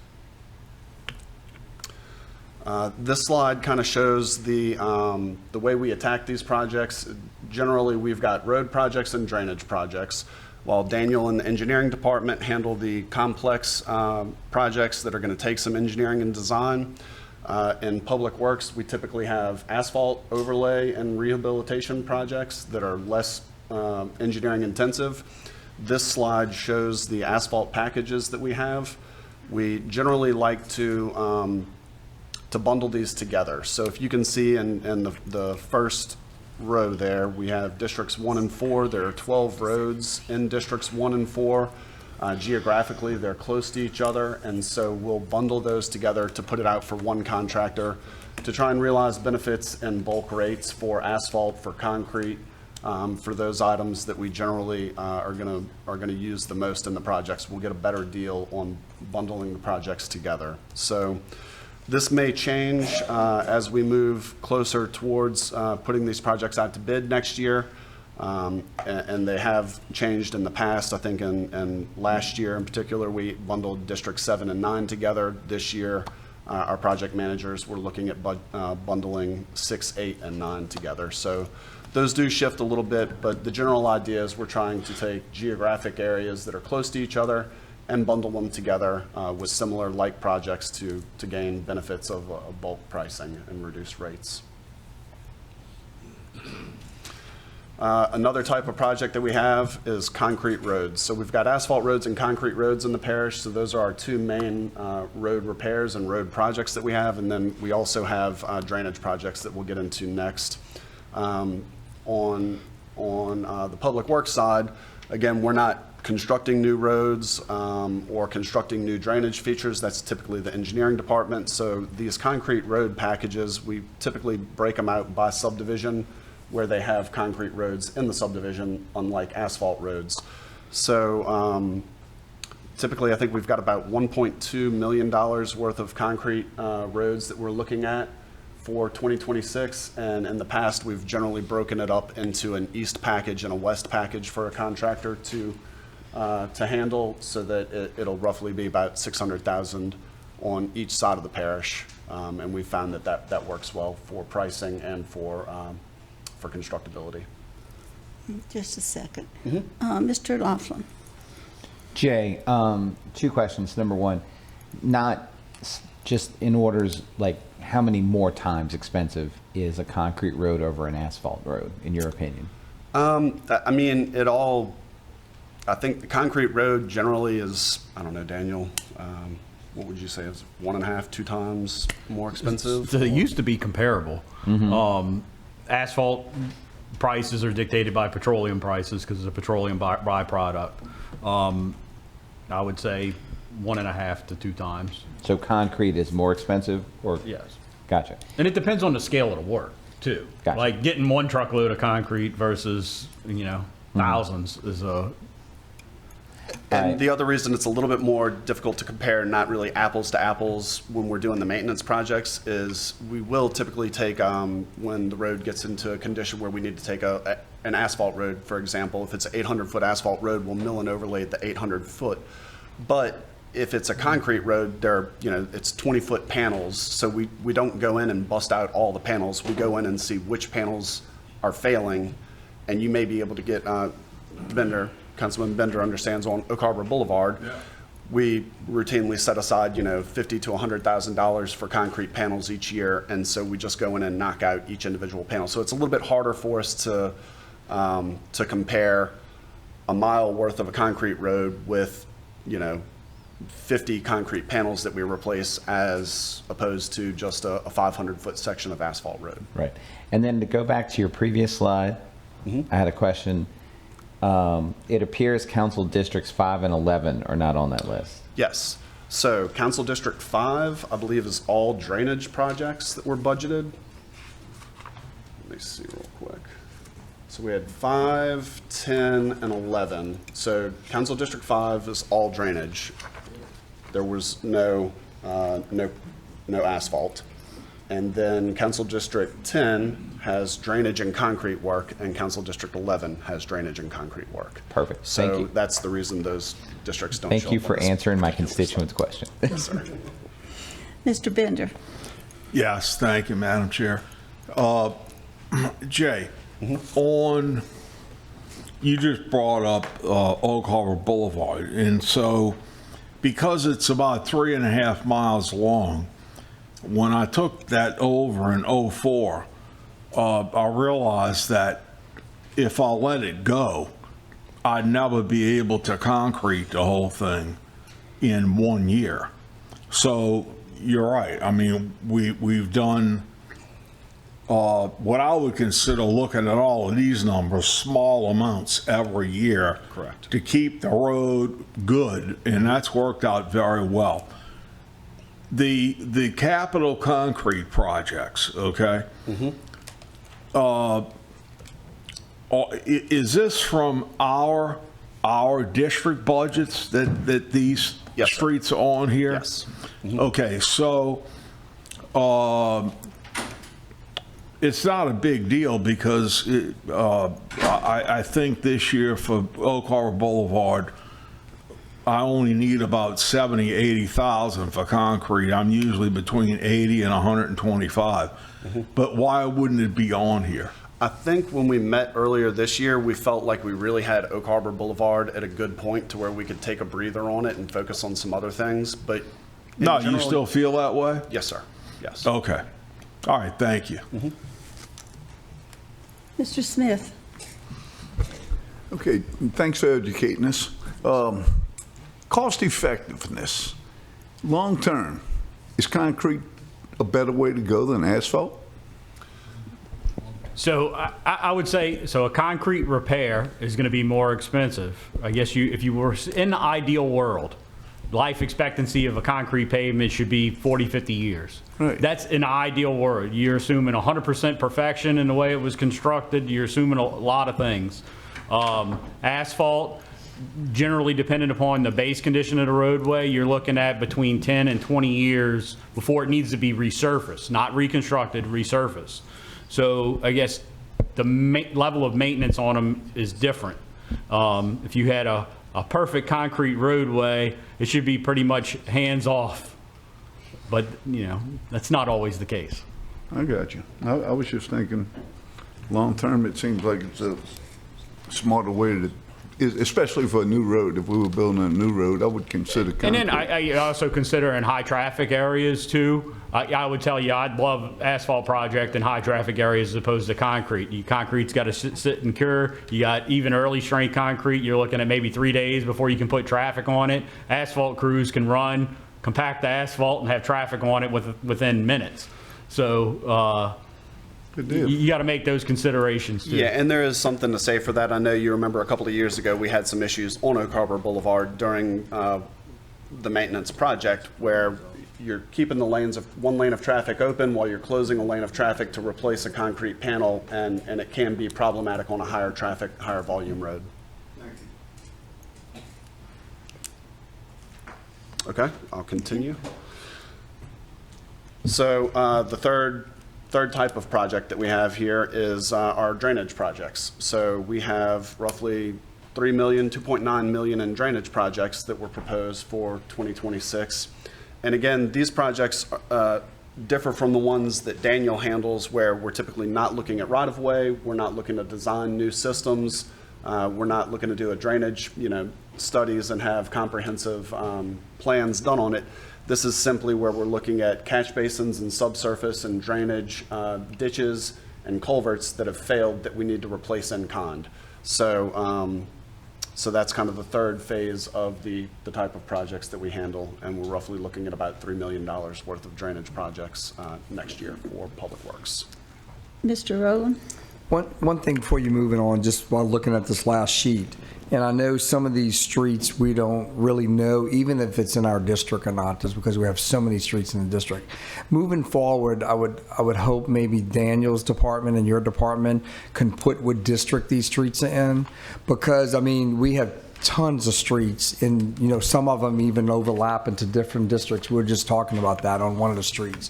This slide kind of shows the way we attack these projects. Generally, we've got road projects and drainage projects, while Daniel and the engineering department handle the complex projects that are going to take some engineering and design. In Public Works, we typically have asphalt overlay and rehabilitation projects that are less engineering intensive. This slide shows the asphalt packages that we have. We generally like to bundle these together. So if you can see in the first row there, we have districts 1 and 4. There are 12 roads in districts 1 and 4. Geographically, they're close to each other, and so we'll bundle those together to put it out for one contractor to try and realize benefits and bulk rates for asphalt, for concrete, for those items that we generally are gonna use the most in the projects. We'll get a better deal on bundling the projects together. So this may change as we move closer towards putting these projects out to bid next year. And they have changed in the past. I think in last year in particular, we bundled District 7 and 9 together. This year, our project managers were looking at bundling 6, 8, and 9 together. So those do shift a little bit, but the general idea is we're trying to take geographic areas that are close to each other and bundle them together with similar like projects to gain benefits of bulk pricing and reduced rates. Another type of project that we have is concrete roads. So we've got asphalt roads and concrete roads in the parish. So those are our 2 main road repairs and road projects that we have. And then we also have drainage projects that we'll get into next. On the Public Works side, again, we're not constructing new roads or constructing new drainage features. That's typically the engineering department. So these concrete road packages, we typically break them out by subdivision, where they have concrete roads in the subdivision, unlike asphalt roads. So typically, I think we've got about $1.2 million worth of concrete roads that we're looking at for 2026. And in the past, we've generally broken it up into an east package and a west package for a contractor to handle, so that it'll roughly be about $600,000 on each side of the parish. And we found that works well for pricing and for constructability. Just a second. Mr. Laughlin. Jay, 2 questions. Number 1, not just in orders, like how many more times expensive is a concrete road over an asphalt road, in your opinion? I mean, I think the concrete road generally is, I don't know, Daniel, what would you say is 1.5, 2 times more expensive? They used to be comparable. Asphalt prices are dictated by petroleum prices because it's a petroleum byproduct. I would say 1.5 to 2 times. So concrete is more expensive, or? Yes. Gotcha. And it depends on the scale of the work too. Gotcha. Like getting 1 truckload of concrete versus, thousands is And the other reason it's a little bit more difficult to compare, not really apples to apples, when we're doing the maintenance projects, is we will typically take, when the road gets into a condition where we need to take an asphalt road, for example, if it's an 800-foot asphalt road, we'll mill and overlay the 800-foot. But if it's a concrete road, it's 20-foot panels, so we don't go in and bust out all the panels. We go in and see which panels are failing, and you may be able to get Councilman Bender understands on Oak Harbor Boulevard, we routinely set aside, $50,000 to $100,000 for concrete panels each year, and so we just go in and knock out each individual panel. So it's a little bit harder for us to compare a mile worth of a concrete road with, 50 concrete panels that we replace as opposed to just a 500-foot section of asphalt road. Right. And then to go back to your previous slide, I had a question. It appears Council Districts 5 and 11 are not on that list. Yes. So Council District 5, I believe, is all drainage projects that were budgeted. Let me see real quick. So we had 5, 10, and 11. So Council District 5 is all drainage. There was no asphalt. And then Council District 10 has drainage and concrete work, and Council District 11 has drainage and concrete work. Perfect. So Thank you. That's the reason those districts don't Thank show you up on for this answering my particular constituent's question. Yes, sir. Mr. Bender. Yes, thank you, Madam Chair. Jay, you just brought up Oak Harbor Boulevard, and so because it's about 3.5 miles long, when I took that over in '04, I realized that if I let it go, I'd never be able to concrete the whole thing in 1 year. So you're right. I mean, we've done what I would consider, looking at all of these numbers, small amounts every year. Correct. To keep the road good, and that's worked out very well. The capital concrete projects, okay? Is this from our district budgets that these Yes, sir. streets are on here? Yes. Okay, so it's not a big deal because I think this year for Oak Harbor Boulevard, I only need about 70, 80,000 for concrete. I'm usually between 80 and 125. But why wouldn't it be on here? I think when we met earlier this year, we felt like we really had Oak Harbor Boulevard at a good point to where we could take a breather on it and focus on some other things, but. No, you still feel that way? Yes, sir. Yes. Okay. All right, thank you. Mr. Smith. Okay, thanks for educating us. Cost effectiveness, long term, is concrete a better way to go than asphalt? So I would say, so a concrete repair is going to be more expensive. I guess if you were in the ideal world, life expectancy of a concrete pavement should be 40, 50 years. Right. That's an ideal world. You're assuming 100% perfection in the way it was constructed. You're assuming a lot of things. Asphalt, generally dependent upon the base condition of the roadway, you're looking at between 10 and 20 years before it needs to be resurfaced, not reconstructed, resurfaced. So I guess the level of maintenance on them is different. If you had a perfect concrete roadway, it should be pretty much hands off. But, that's not always the case. I got you. I was just thinking, long term, it seems like it's a smarter way to, especially for a new road. If we were building a new road, I would consider concrete. And then I also consider in high traffic areas too. I would tell you I'd love asphalt project in high traffic areas as opposed to concrete. Concrete's got to sit and cure. You got even early strength concrete. You're looking at maybe 3 days before you can put traffic on it. Asphalt crews can run, compact the asphalt, and have traffic on it within minutes. So Good deal. you got to make those considerations too. Yeah, and there is something to say for that. I know you remember a couple of years ago, we had some issues on Oak Harbor Boulevard during the maintenance project where you're keeping the one lane of traffic open while you're closing a lane of traffic to replace a concrete panel, and it can be problematic on a higher traffic, higher volume road. Okay, I'll continue. So the third type of project that we have here is our drainage projects. So we have roughly 3 million, 2.9 million in drainage projects that were proposed for 2026. And again, these projects differ from the ones that Daniel handles, where we're typically not looking at right-of-way, we're not looking to design new systems, we're not looking to do a drainage, studies and have comprehensive plans done on it. This is simply where we're looking at catch basins and subsurface and drainage ditches and culverts that have failed that we need to replace in kind. So, so that's kind of the third phase of the type of projects that we handle, and we're roughly looking at about $3 million worth of drainage projects next year for Public Works. Mr. Rowland? One thing before you moving on, just while looking at this last sheet, and I know some of these streets we don't really know, even if it's in our district or not, just because we have so many streets in the district. Moving forward, I would hope maybe Daniel's department and your department can put what district these streets are in, because I mean we have tons of streets, and some of them even overlap into different districts. We were just talking about that on one of the streets.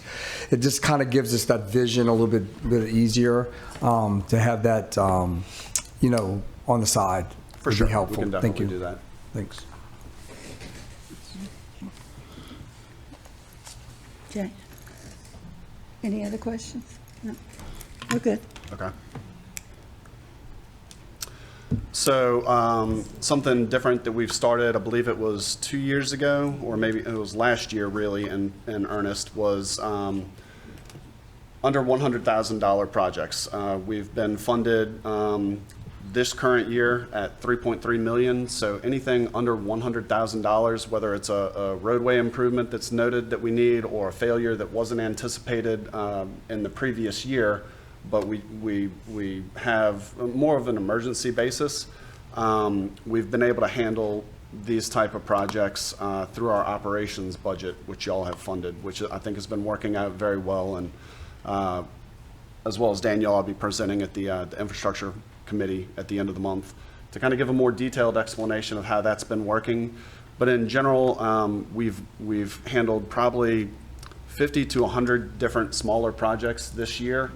It just kind of gives us that vision a little bit easier to have that on the side. For Would sure, be helpful. we can Thank definitely you. do that. Thanks. Jay? Any other questions? No. We're good. Okay. So something different that we've started, I believe it was 2 years ago, or maybe it was last year really in earnest, was under $100,000 projects. We've been funded this current year at $3.3 million. So anything under $100,000, whether it's a roadway improvement that's noted that we need, or a failure that wasn't anticipated in the previous year, but we have more of an emergency basis. We've been able to handle these type of projects through our operations budget, which y'all have funded, which I think has been working out very well. And as well as Daniel, I'll be presenting at the infrastructure committee at the end of the month to kind of give a more detailed explanation of how that's been working. But in general, we've handled probably 50 to 100 different smaller projects this year.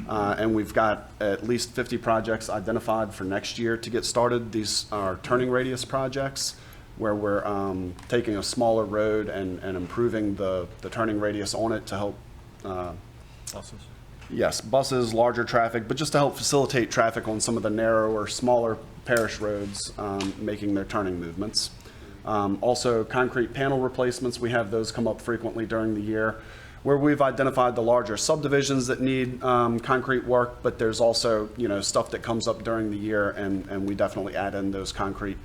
And we've got at least 50 projects identified for next year to get started. These are turning radius projects where we're taking a smaller road and improving the turning radius on it to help buses. Yes, buses, larger traffic, but just to help facilitate traffic on some of the narrower, smaller parish roads making their turning movements. Also, concrete panel replacements, we have those come up frequently during the year, where we've identified the larger subdivisions that need concrete work, but there's also, stuff that comes up during the year, and we definitely add in those concrete,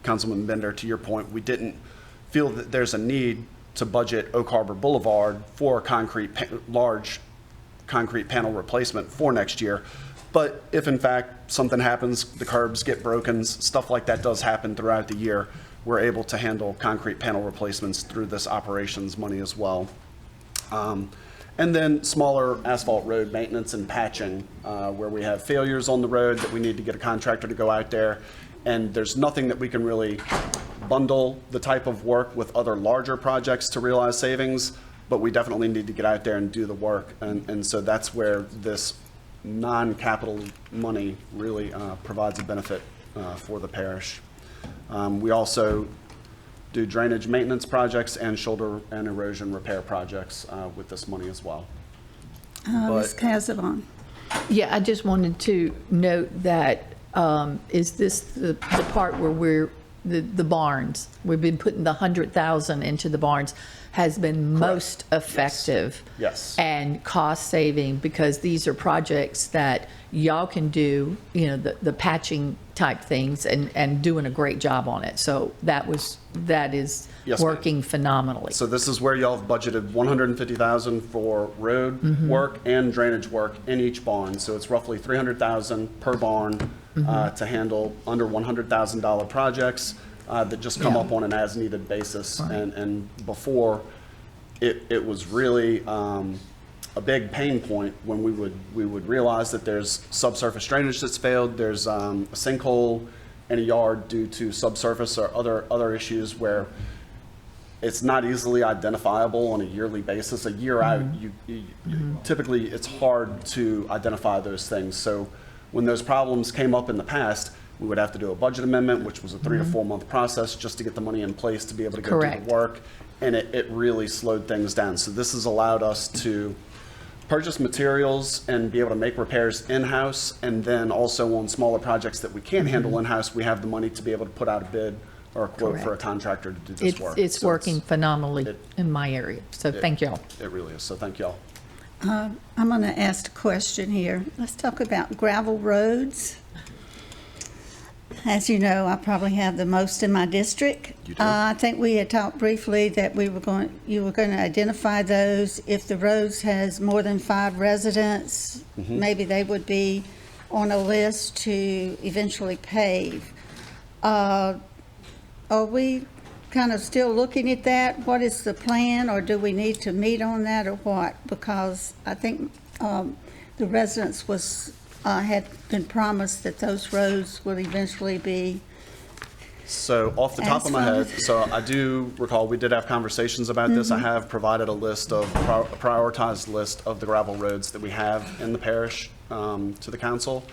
Councilman Bender, to your point, we didn't feel that there's a need to budget Oak Harbor Boulevard for large concrete panel replacement for next year. But if in fact something happens, the curbs get broken, stuff like that does happen throughout the year, we're able to handle concrete panel replacements through this operations money as well. And then smaller asphalt road maintenance and patching, where we have failures on the road that we need to get a contractor to go out there. And there's nothing that we can really bundle the type of work with other larger projects to realize savings, but we definitely need to get out there and do the work. And so that's where this non-capital money really provides a benefit for the parish. We also do drainage maintenance projects and shoulder and erosion repair projects with this money as well. Ms. Casavan? Yeah, I just wanted to note that, is this the part where the barns, we've been putting the 100,000 into the barns, has been most effective. Yes. And cost saving, because these are projects that y'all can do, the patching type things and doing a great job on it. So that is Yes, working phenomenally. So this is where y'all have budgeted 150,000 for road work and drainage work in each barn. So it's roughly 300,000 per barn to handle under $100,000 projects that just come up on an as-needed basis. Right. And before, it was really a big pain point when we would realize that there's subsurface drainage that's failed, there's a sinkhole in a yard due to subsurface or other issues where it's not easily identifiable on a yearly basis. A year out, typically it's hard to identify those things. So when those problems came up in the past, we would have to do a budget amendment, which was a 3 to 4 month process just to get the money in place to be able to go do Correct. the work. And it really slowed things down. So this has allowed us to purchase materials and be able to make repairs in-house. And then also on smaller projects that we can't handle in-house, we have the money to be able to put out a bid or a quote for a Correct. contractor to do this work. It's So working phenomenally in my area, so thank y'all. It really is. So thank y'all. I'm going to ask a question here. Let's talk about gravel roads. As you know, I probably have the most in my district. You do. I think we had talked briefly that you were going to identify those. If the roads has more than 5 residents, maybe they would be on a list to eventually pave. Are we kind of still looking at that? What is the plan, or do we need to meet on that, or what? Because I think the residents had been promised that those roads would eventually be. So off the top of my head, so I do recall we did have conversations about this. I have provided a list of, a prioritized list of the gravel roads that we have in the parish to the council.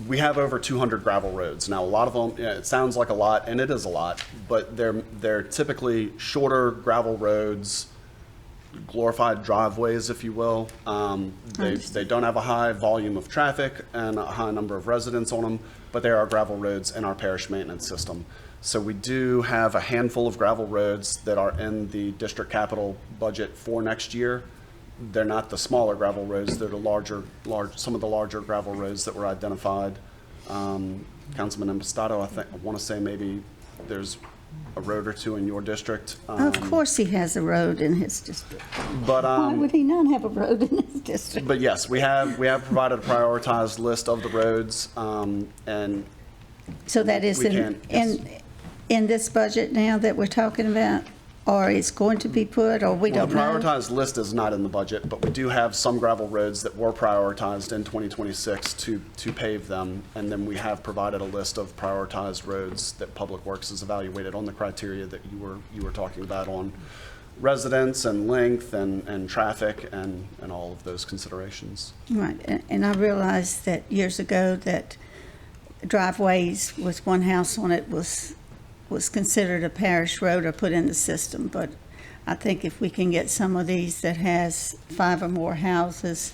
We have over 200 gravel roads. Now, a lot of them, it sounds like a lot, and it is a lot, but they're typically shorter gravel roads, glorified driveways, if you will. They don't have a high volume of traffic and a high number of residents on them, but they are gravel roads in our parish maintenance system. So we do have a handful of gravel roads that are in the district capital budget for next year. They're not the smaller gravel roads, they're the some of the larger gravel roads that were identified. Councilman Impastato, I want to say maybe there's a road or two in your district. Of course he has a road in his district. But Why would he not have a road in his district? But yes, we have provided a prioritized list of the roads, and So that is we can, yes. in this budget now that we're talking about, or it's going to be put, or we Well, don't the know? prioritized list is not in the budget, but we do have some gravel roads that were prioritized in 2026 to pave them. And then we have provided a list of prioritized roads that Public Works has evaluated on the criteria that you were talking about on residents and length and traffic and all of those considerations. Right, and I realized that years ago that driveways with one house on it was considered a parish road or put in the system, but I think if we can get some of these that has 5 or more houses,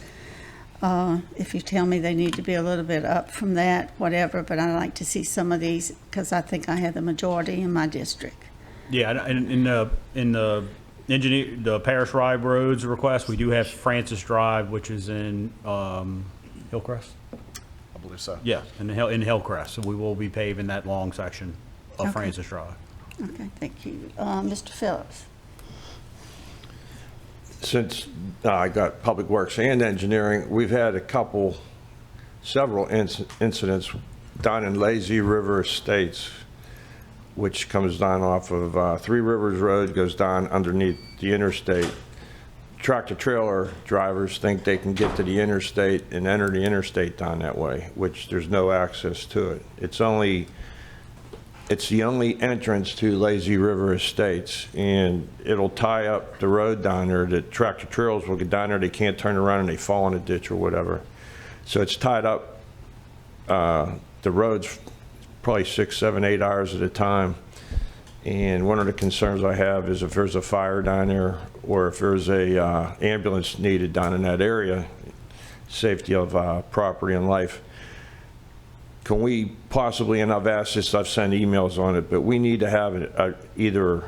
if you tell me they need to be a little bit up from that, whatever, but I'd like to see some of these, because I think I have the majority in my district. Yeah, and in the Parish Drive roads request, we do have Francis Drive, which is in Hillcrest. I believe so. Yeah, in Hillcrest. So we will be paving that long section of Okay. Francis Drive. Okay, thank you. Mr. Phillips? Since I got Public Works and Engineering, we've had several incidents down in Lazy River Estates, which comes down off of Three Rivers Road, goes down underneath the interstate. Tractor-trailer drivers think they can get to the interstate and enter the interstate down that way, which there's no access to it. It's the only entrance to Lazy River Estates, and it'll tie up the road down there that tractor trailers will get down there, they can't turn around and they fall in a ditch or whatever. So it's tied up, the roads probably 6, 7, 8 hours at a time. And one of the concerns I have is if there's a fire down there or if there's a ambulance needed down in that area, safety of property and life. Can we possibly, and I've asked this, I've sent emails on it, but we need to have either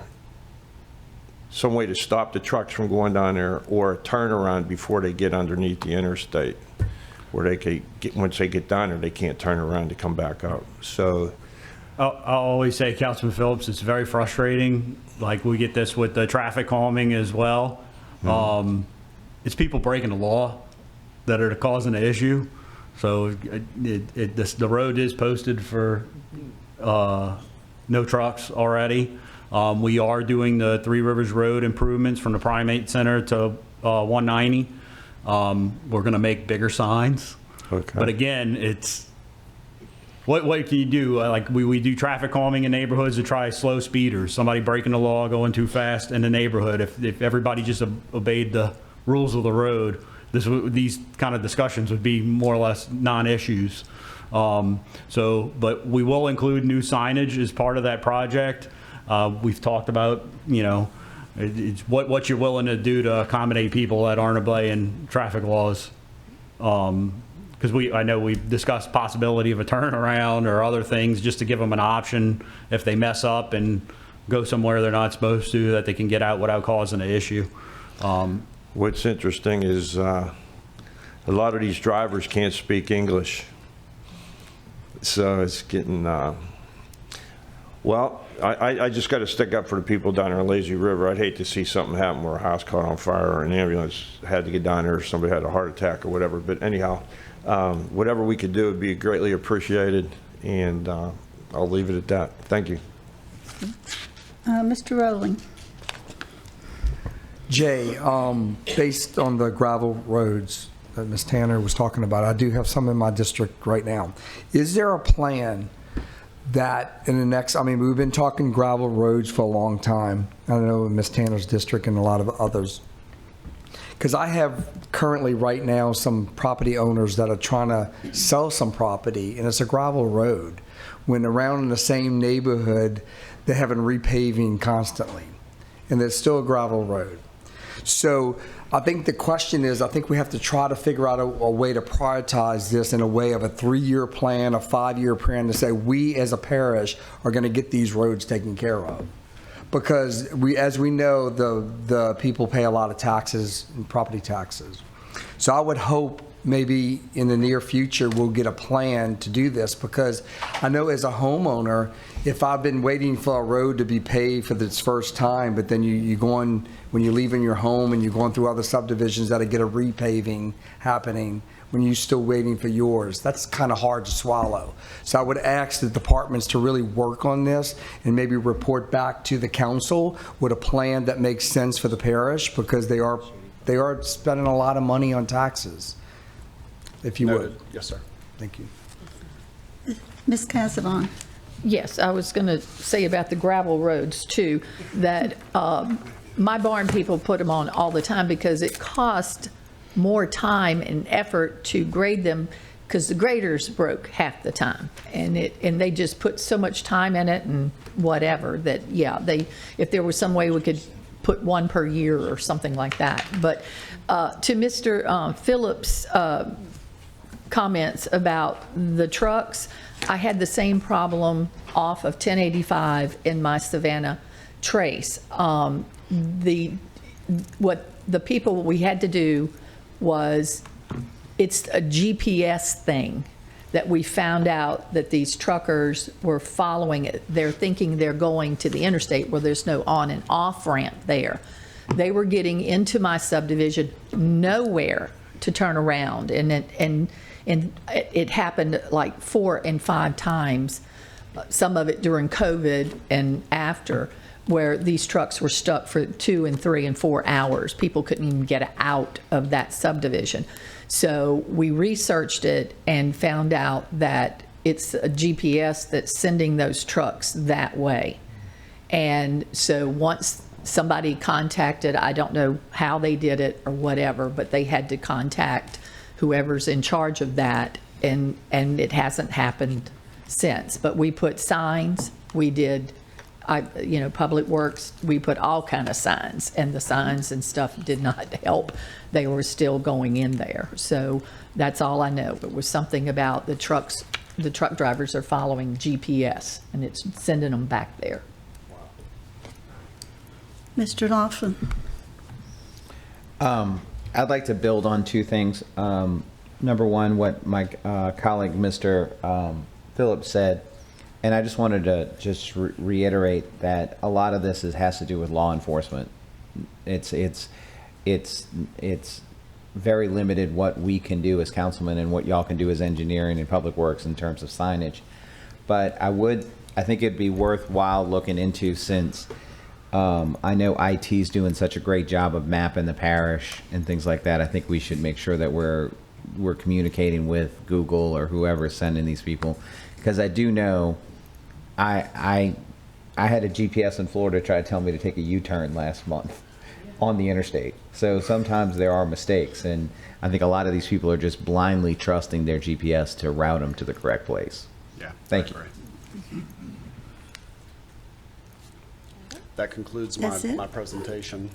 some way to stop the trucks from going down there or a turnaround before they get underneath the interstate, where they can get, once they get down there, they can't turn around to come back up. So I'll always say, Councilman Phillips, it's very frustrating. Like, we get this with the traffic calming as well. It's people breaking the law that are causing the issue. So the road is posted for no trucks already. We are doing the Three Rivers Road improvements from the Primate Center to 190. We're going to make bigger signs. Okay. But again, it's what can you do? Like we do traffic calming in neighborhoods to try slow speeders, somebody breaking the law, going too fast in the neighborhood. If everybody just obeyed the rules of the road, these kind of discussions would be more or less non-issues. But we will include new signage as part of that project. We've talked about, it's what you're willing to do to accommodate people that aren't obeying traffic laws. Because I know we've discussed possibility of a turnaround or other things just to give them an option if they mess up and go somewhere they're not supposed to, that they can get out without causing an issue. What's interesting is a lot of these drivers can't speak English. So it's getting, well, I just got to stick up for the people down there in Lazy River. I'd hate to see something happen where a house caught on fire or an ambulance had to get down there or somebody had a heart attack or whatever. But anyhow, whatever we could do would be greatly appreciated, and I'll leave it at that. Thank you. Mr. Rowling. Jay, based on the gravel roads that Ms. Tanner was talking about, I do have some in my district right now. Is there a plan that in the next, we've been talking gravel roads for a long time. I know in Ms. Tanner's district and a lot of others. Because I have currently right now some property owners that are trying to sell some property, and it's a gravel road. When around in the same neighborhood, they're having repaving constantly, and there's still a gravel road. So I think the question is, I think we have to try to figure out a way to prioritize this in a way of a 3-year plan, a 5-year plan to say we as a parish are going to get these roads taken care of. Because as we know, the people pay a lot of taxes and property taxes. So I would hope maybe in the near future we'll get a plan to do this, because I know as a homeowner, if I've been waiting for a road to be paved for this first time, but then you go on, when you're leaving your home and you're going through other subdivisions that'll get a repaving happening when you're still waiting for yours, that's kind of hard to swallow. So I would ask the departments to really work on this and maybe report back to the council with a plan that makes sense for the parish, because they are spending a lot of money on taxes. If you would. Yes, sir. Thank you. Ms. Casavan. Yes, I was going to say about the gravel roads too, that my barn people put them on all the time because it cost more time and effort to grade them, because the graders broke half the time, and they just put so much time in it and whatever that, yeah, if there was some way we could put one per year or something like that. But to Mr. Phillips' comments about the trucks, I had the same problem off of 1085 in my Savannah Trace. What the people we had to do was, it's a GPS thing that we found out that these truckers were following it. They're thinking they're going to the interstate where there's no on and off ramp there. They were getting into my subdivision, nowhere to turn around, and it happened like 4 and 5 times, some of it during COVID and after, where these trucks were stuck for 2 and 3 and 4 hours. People couldn't even get out of that subdivision. So we researched it and found out that it's a GPS that's sending those trucks that way. And so once somebody contacted, I don't know how they did it or whatever, but they had to contact whoever's in charge of that, and it hasn't happened since. But we put signs, we did, Public Works, we put all kind of signs, and the signs and stuff did not help. They were still going in there. So that's all I know. It was something about the truck drivers are following GPS, and it's sending them back there. Mr. Laughlin. I'd like to build on 2 things. Number one, what my colleague, Mr. Phillips said, and I just wanted to just reiterate that a lot of this has to do with law enforcement. It's very limited what we can do as councilmen and what y'all can do as engineering and public works in terms of signage. But I think it'd be worthwhile looking into, since I know IT's doing such a great job of mapping the parish and things like that. I think we should make sure that we're communicating with Google or whoever's sending these people, because I do know I had a GPS in Florida try to tell me to take a U-turn last month on the interstate. So sometimes there are mistakes, and I think a lot of these people are just blindly trusting their GPS to route them to the correct place. Yeah. Thank you. That concludes That's it? my presentation.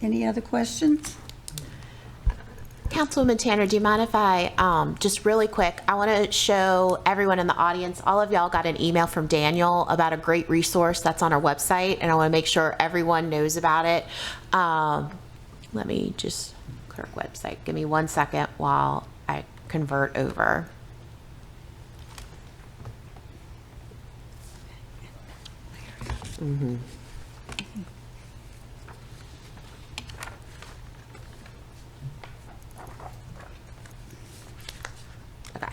Any other questions? Councilwoman Tanner, do you mind if I, just really quick, I want to show everyone in the audience, all of y'all got an email from Daniel about a great resource that's on our website, and I want to make sure everyone knows about it. Let me just clear website. Give me 1 second while I convert over. Okay,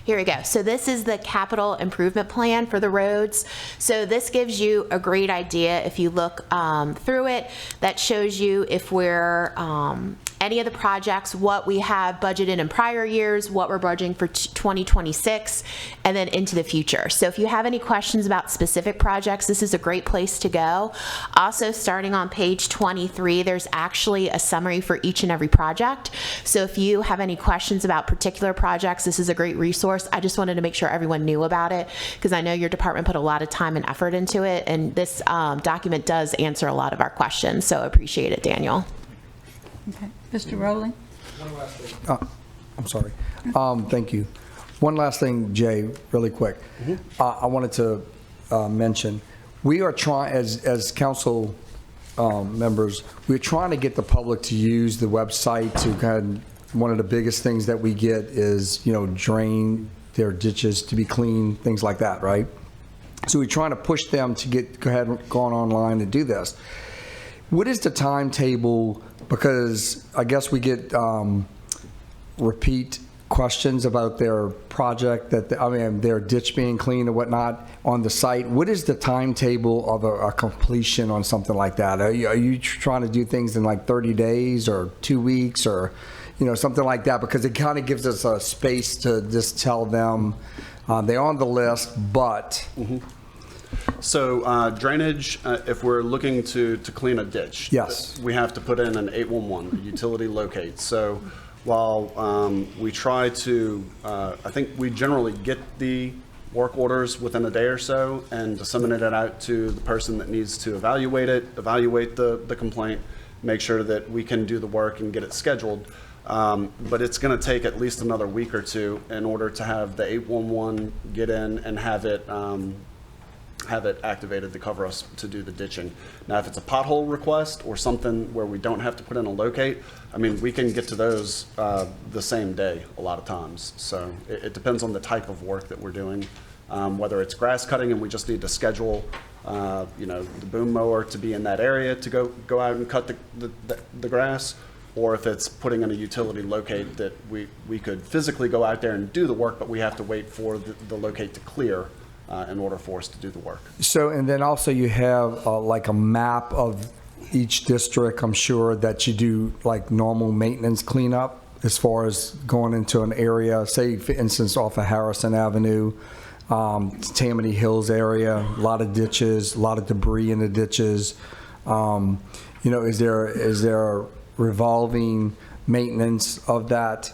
here we go. So this is the capital improvement plan for the roads. So this gives you a great idea if you look through it. That shows you if we're any of the projects, what we have budgeted in prior years, what we're budgeting for 2026, and then into the future. So if you have any questions about specific projects, this is a great place to go. Also, starting on page 23, there's actually a summary for each and every project. So if you have any questions about particular projects, this is a great resource. I just wanted to make sure everyone knew about it, because I know your department put a lot of time and effort into it, and this document does answer a lot of our questions. So appreciate it, Daniel. Okay. Mr. Rowley? I'm sorry. Thank you. One last thing, Jay, really quick. I wanted to mention, we are trying, as council members, we're trying to get the public to use the website to kind of, one of the biggest things that we get is, drain their ditches to be clean, things like that, right? So we're trying to push them to go ahead and go online and do this. What is the timetable? Because I guess we get repeat questions about their project, their ditch being clean and whatnot on the site. What is the timetable of a completion on something like that? Are you trying to do things in like 30 days or 2 weeks or, something like that? Because it kind of gives us a space to just tell them they're on the list, but... So drainage, if we're looking to clean a ditch, yes, we have to put in an 811, a utility locate. So while we try to, I think we generally get the work orders within a day or so and disseminate it out to the person that needs to evaluate it, evaluate the complaint, make sure that we can do the work and get it scheduled. But it's going to take at least another week or two in order to have the 811 get in and have it activated to cover us to do the ditching. Now, if it's a pothole request or something where we don't have to put in a locate, we can get to those the same day a lot of times. So it depends on the type of work that we're doing. Whether it's grass cutting and we just need to schedule, the boom mower to be in that area to go out and cut the grass, or if it's putting in a utility locate that we could physically go out there and do the work, but we have to wait for the locate to clear in order for us to do the work. So, and then also you have like a map of each district, I'm sure, that you do like normal maintenance cleanup as far as going into an area, say for instance off of Harrison Avenue, Tammany Hills area, a lot of ditches, a lot of debris in the ditches. Is there a revolving maintenance of that,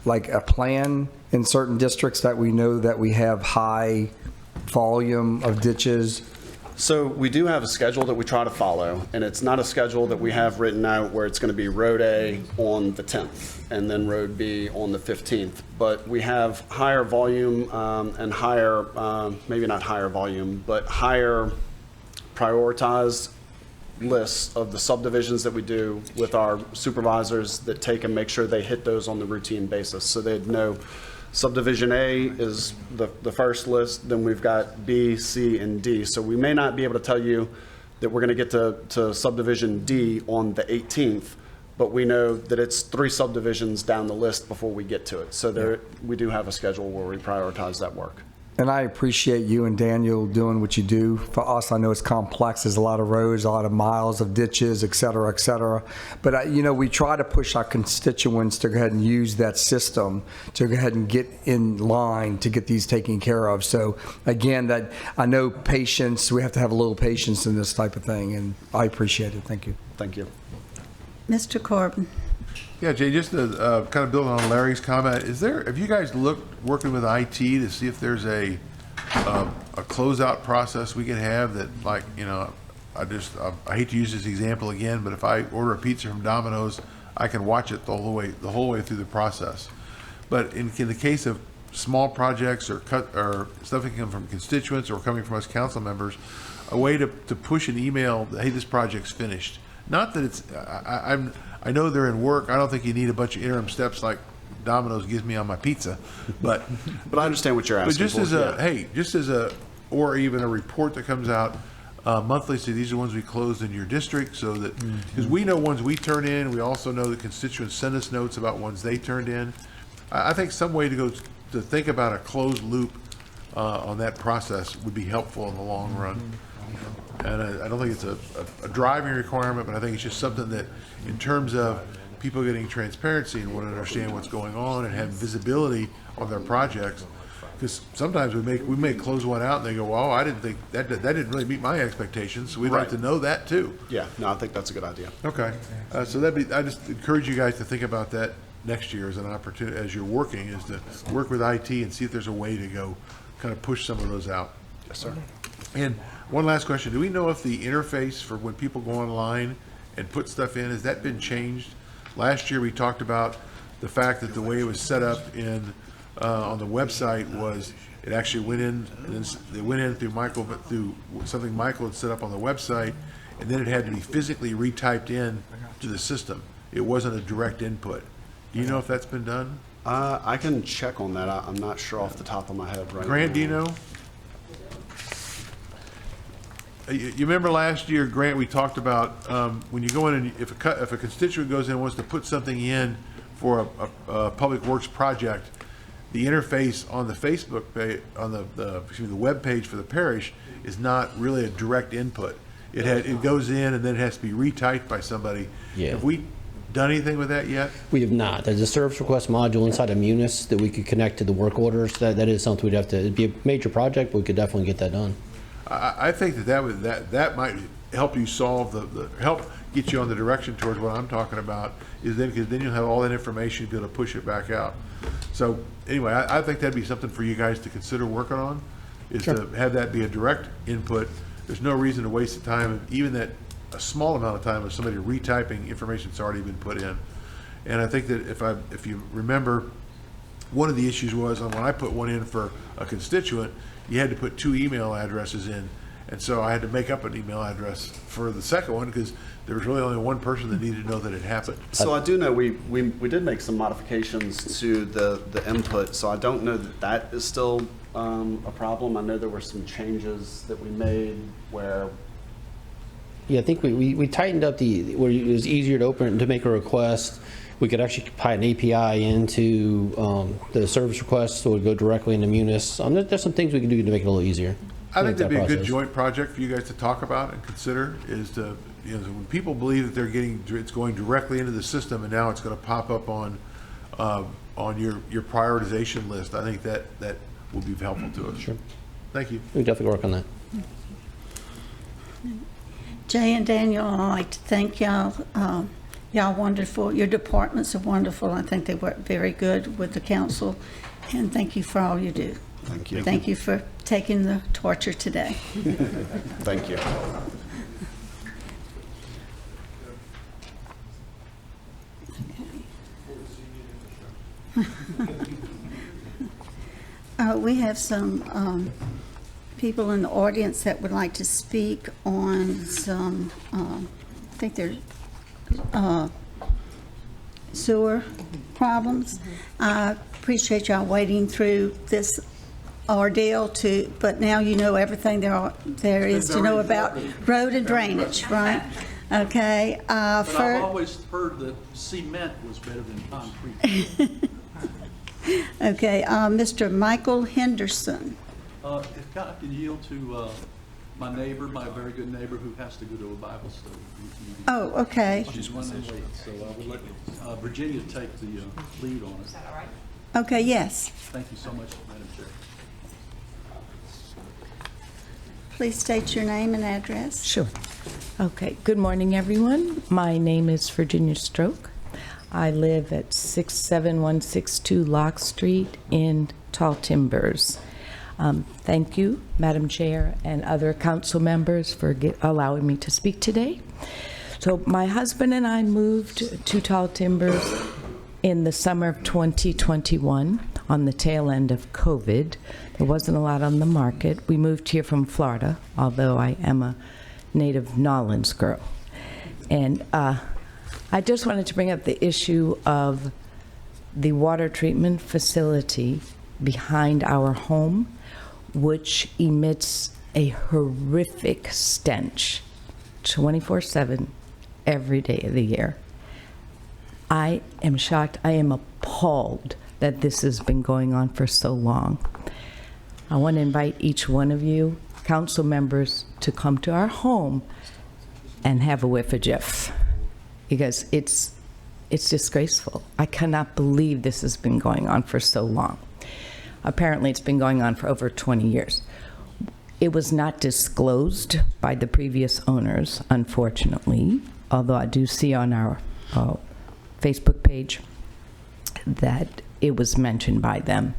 like a plan in certain districts that we know that we have high volume of ditches? So we do have a schedule that we try to follow, and it's not a schedule that we have written out where it's going to be Road A on the 10th and then Road B on the 15th. But we have higher volume and higher, maybe not higher volume, but higher prioritized lists of the subdivisions that we do with our supervisors that take and make sure they hit those on the routine basis. So they'd know subdivision A is the first list, then we've got B, C, and D. So we may not be able to tell you that we're going to get to subdivision D on the 18th, but we know that it's 3 subdivisions down the list before we get to it. So we do have a schedule where we prioritize that work. And I appreciate you and Daniel doing what you do. For us, I know it's complex. There's a lot of roads, a lot of miles of ditches, et cetera, et cetera. But, we try to push our constituents to go ahead and use that system to go ahead and get in line to get these taken care of. So, again, that I know patience, we have to have a little patience in this type of thing, and I appreciate it. Thank you. Thank you. Mr. Corbin? Yeah, Jay, just to kind of building on Larry's comment, have you guys looked, working with IT to see if there's a closeout process we can have that, like, I hate to use this example again, but if I order a pizza from Domino's, I can watch it the whole way through the process. But in the case of small projects or stuff that can come from constituents or coming from us council members, a way to push an email, hey, this project's finished. Not that it's, I know they're in work. I don't think you need a bunch of interim steps like Domino's gives me on my pizza, but I understand what you're asking. But just for, as or even a report that comes out monthly, so these are the ones we closed in your district, so that, because we know ones we turn in, we also know the constituents send us notes about ones they turned in. I think some way to think about a closed loop on that process would be helpful in the long run. And I don't think it's a driving requirement, but I think it's just something that, in terms of people getting transparency and want to understand what's going on and have visibility on their projects, because sometimes we may close one out and they go, well, I didn't think that didn't really meet my expectations, so we'd like to know that too. Yeah, no, I think that's a good idea. Okay, so I just encourage you guys to think about that next year as an opportunity, as you're working, is to work with IT and see if there's a way to go kind of push some of those out. Yes, sir. And one last question, do we know if the interface for when people go online and put stuff in, has that been changed? Last year we talked about the fact that the way it was set up on the website was it actually went in, and then it went in through something Michael had set up on the website, and then it had to be physically retyped in to the system. It wasn't a direct input. Do you know if that's been done? I can check on that. I'm not sure off the top of my head right now. Grant, do you know? You remember last year, Grant, we talked about when you go in and if a constituent goes in and wants to put something in for a public works project, the interface on the Facebook page, on the web page for the parish, is not really a direct input. It goes in and then it has to be retyped by somebody. Yeah. Have we done anything with that yet? We have not. There's a service request module inside of Munis that we could connect to the work orders. That is something we'd have to, it'd be a major project, but we could definitely get that done. I think that might help you solve help get you on the direction towards what I'm talking about, is then, because then you'll have all that information to be able to push it back out. So anyway, I think that'd be something for you guys to consider working on, is to have that be a direct input. There's no reason to waste the time, even that a small amount of time of somebody retyping information that's already been put in. And I think that if you remember, one of the issues was when I put one in for a constituent, you had to put 2 email addresses in. And so I had to make up an email address for the second one because there was really only one person that needed to know that it happened. So I do know we did make some modifications to the input, so I don't know that is still a problem. I know there were some changes that we made where... Yeah, I think we tightened up where it was easier to open to make a request. We could actually tie an API into the service request, so it would go directly into Munis. There's some things we can do to make it a little easier. I think that'd be a good joint project for you guys to talk about and consider, is to, when people believe that it's going directly into the system and now it's going to pop up on your prioritization list, I think that will be helpful to us. Sure. Thank you. We definitely work on that. Jay and Daniel, I'd like to thank y'all. Y'all wonderful. Your departments are wonderful. I think they work very good with the council. And thank you for all you do. Thank you. Thank you for taking the torture today. Thank you. We have some people in the audience that would like to speak on some, I think they're sewer problems. I appreciate y'all wading through this ordeal but now you know everything there is to know about road and drainage, right? Okay. But I've always heard that cement was better than concrete. Okay, Mr. Michael Henderson. If I could yield to my neighbor, my very good neighbor who has to go to a Bible study meeting. Oh, okay. She's running late, so I would let Virginia take the lead on it. Is that all right? Okay, yes. Thank you so much, Madam Chair. Please state your name and address. Sure. Okay. Good morning, everyone. My name is Virginia Stroke. I live at 67162 Locke Street in Tall Timbers. Thank you, Madam Chair and other council members, for allowing me to speak today. So my husband and I moved to Tall Timbers in the summer of 2021 on the tail end of COVID. There wasn't a lot on the market. We moved here from Florida, although I am a native Nolens girl. And I just wanted to bring up the issue of the water treatment facility behind our home, which emits a horrific stench 24/7 every day of the year. I am shocked. I am appalled that this has been going on for so long. I want to invite each one of you, council members, to come to our home and have a whiff of Jif, because it's disgraceful. I cannot believe this has been going on for so long. Apparently, it's been going on for over 20 years. It was not disclosed by the previous owners, unfortunately, although I do see on our Facebook page that it was mentioned by them.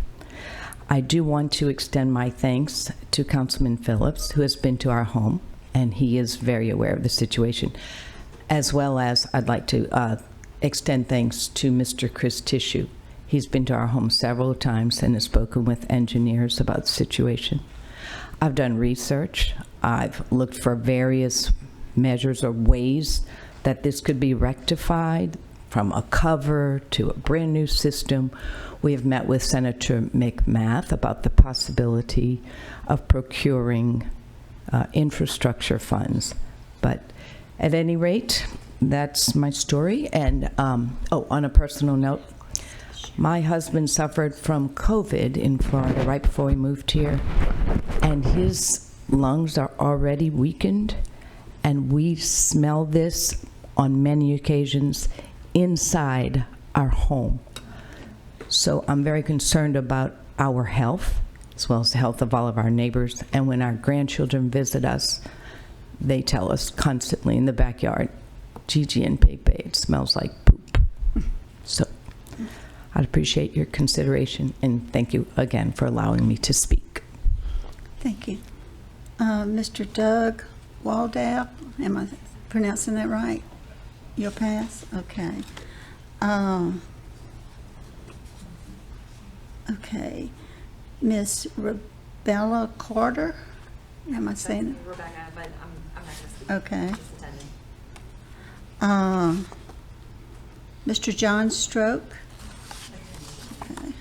I do want to extend my thanks to Councilman Phillips, who has been to our home, and he is very aware of the situation, as well as I'd like to extend thanks to Mr. Chris Tissue. He's been to our home several times and has spoken with engineers about the situation. I've done research. I've looked for various measures or ways that this could be rectified, from a cover to a brand new system. We have met with Senator McMath about the possibility of procuring infrastructure funds. But at any rate, that's my story. And on a personal note, my husband suffered from COVID in Florida right before we moved here, and his lungs are already weakened, and we smell this on many occasions inside our home. So I'm very concerned about our health, as well as the health of all of our neighbors. And when our grandchildren visit us, they tell us constantly in the backyard, Gigi and Pepe, it smells like poop. So I'd appreciate your consideration, and thank you again for allowing me to speak. Thank you. Mr. Doug Waldau, am I pronouncing that right? You'll pass? Okay. Okay. Miss Rebecca Carter, am I saying it? Rebecca, but I'm not going to speak. Okay. Just attending. Mr. John Stroke. Okay.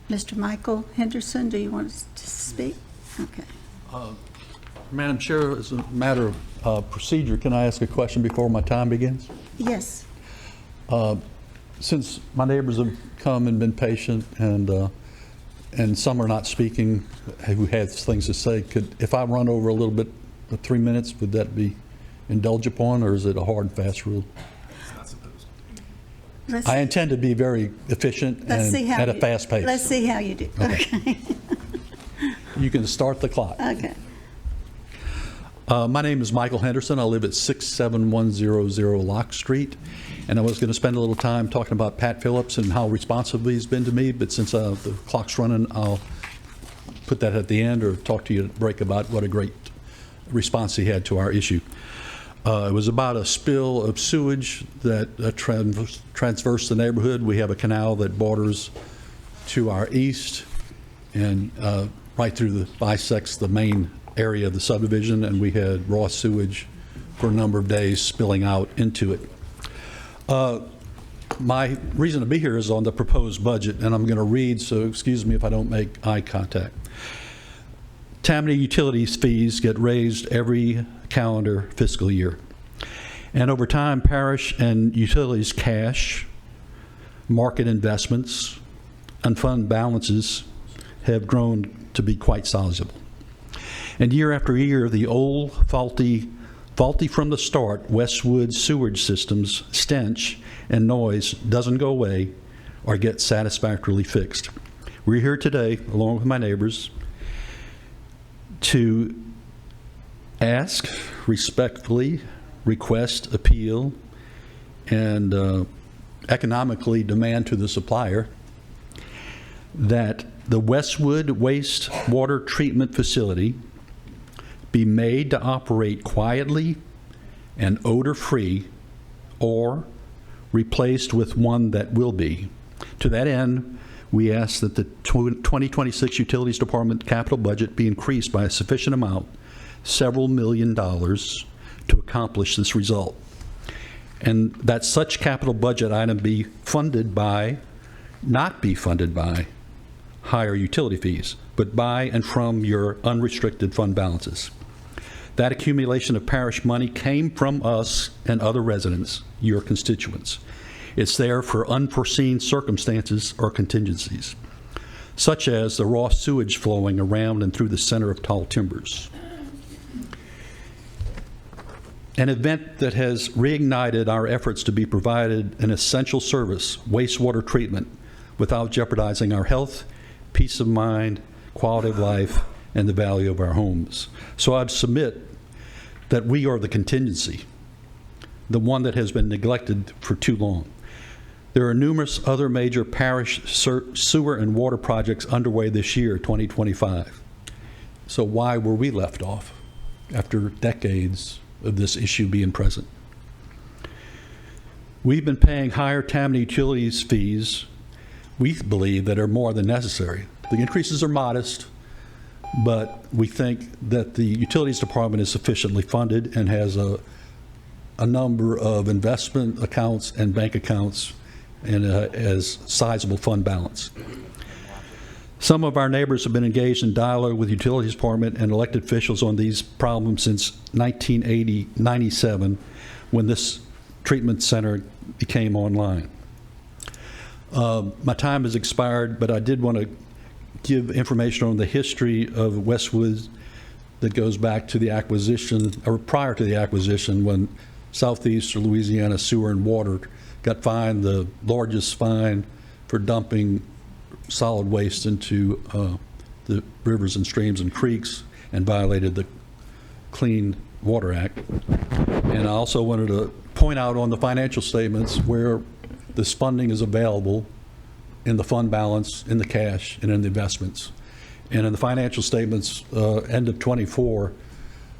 Mr. Michael Henderson, do you want to speak? Okay. Madam Chair, as a matter of procedure, can I ask a question before my time begins? Yes. Since my neighbors have come and been patient, and some are not speaking who have things to say, if I run over a little bit, 3 minutes, would that be indulged upon, or is it a hard and fast rule? I intend to be very efficient and at a fast pace. Let's see how you do. Okay. You can start the clock. Okay. My name is Michael Henderson. I live at 67100 Locke Street, and I was going to spend a little time talking about Pat Phillips and how responsive he's been to me, but since the clock's running, I'll put that at the end or talk to you at break about what a great response he had to our issue. It was about a spill of sewage that traversed the neighborhood. We have a canal that borders to our east and right through bisects the main area of the subdivision, and we had raw sewage for a number of days spilling out into it. My reason to be here is on the proposed budget, and I'm going to read, so excuse me if I don't make eye contact. Tammany utilities fees get raised every calendar fiscal year. And over time, Parish and utilities cash, market investments, and fund balances have grown to be quite sizable. And year after year, the old, faulty from the start Westwood sewage systems stench and noise doesn't go away or get satisfactorily fixed. We're here today, along with my neighbors, to ask, respectfully request, appeal, and economically demand to the supplier that the Westwood wastewater treatment facility be made to operate quietly and odor-free, or replaced with one that will be. To that end, we ask that the 2026 Utilities Department capital budget be increased by a sufficient amount, several $1 million, to accomplish this result. And that such capital budget item be funded by, not be funded by, higher utility fees, but by and from your unrestricted fund balances. That accumulation of parish money came from us and other residents, your constituents. It's there for unforeseen circumstances or contingencies, such as the raw sewage flowing around and through the center of Tall Timbers. An event that has reignited our efforts to be provided an essential service, wastewater treatment, without jeopardizing our health, peace of mind, quality of life, and the value of our homes. So I'd submit that we are the contingency, the one that has been neglected for too long. There are numerous other major parish sewer and water projects underway this year, 2025. So why were we left off after decades of this issue being present? We've been paying higher Tammany utilities fees, we believe, that are more than necessary. The increases are modest, but we think that the Utilities Department is sufficiently funded and has a number of investment accounts and bank accounts and has sizable fund balance. Some of our neighbors have been engaged in dialogue with the Utilities Department and elected officials on these problems since 1997, when this treatment center became online. My time has expired, but I did want to give information on the history of Westwood that goes back to the acquisition, or prior to the acquisition, when Southeast Louisiana Sewer and Water got fined the largest fine for dumping solid waste into the rivers and streams and creeks and violated the Clean Water Act. And I also wanted to point out on the financial statements where this funding is available in the fund balance, in the cash, and in the investments. And in the financial statements, end of '24,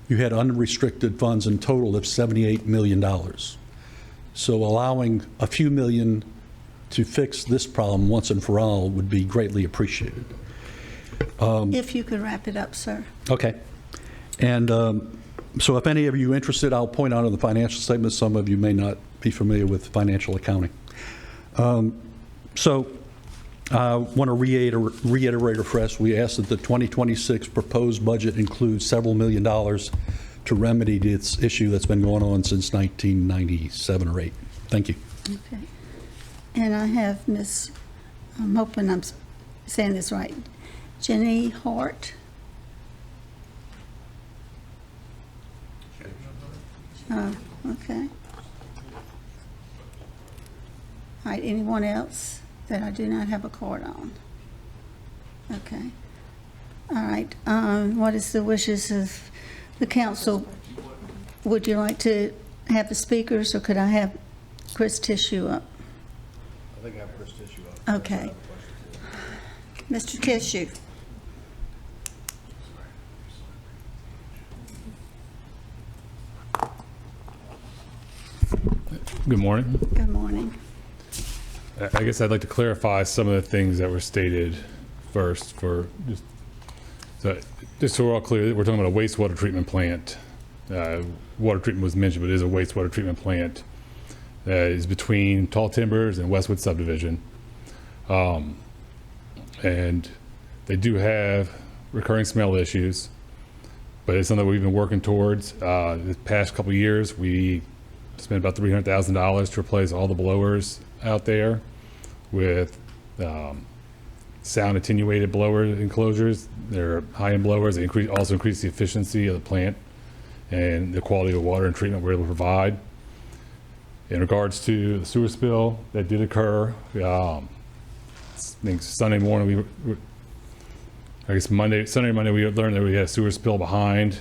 you had unrestricted funds in total of $78 million. So allowing a few million to fix this problem once and for all would be greatly appreciated. If you could wrap it up, sir. Okay. And so if any of you are interested, I'll point out in the financial statements. Some of you may not be familiar with financial accounting. So I want to reiterate afresh, we ask that the 2026 proposed budget includes several $1 million to remedy this issue that's been going on since 1997 or 8. Thank you. Okay. And I have Miss, I'm hoping I'm saying this right, Jenny Hart. Okay. All right, anyone else that I do not have a card on? Okay. All right, what is the wishes of the council? Would you like to have the speakers, or could I have Chris Tissue up? I think I have Chris Tissue up. Okay. Mr. Tissue. Good morning. Good morning. I guess I'd like to clarify some of the things that were stated first for just so we're all clear. We're talking about a wastewater treatment plant. Water treatment was mentioned, but it is a wastewater treatment plant that is between Tall Timbers and Westwood subdivision. And they do have recurring smell issues, but it's something we've been working towards. The past couple of years, we spent about $300,000 to replace all the blowers out there with sound attenuated blower enclosures. They're high-end blowers. They also increase the efficiency of the plant and the quality of water and treatment we're able to provide. In regards to the sewer spill that did occur, I think Sunday morning, Sunday, Monday, we learned that we had a sewer spill behind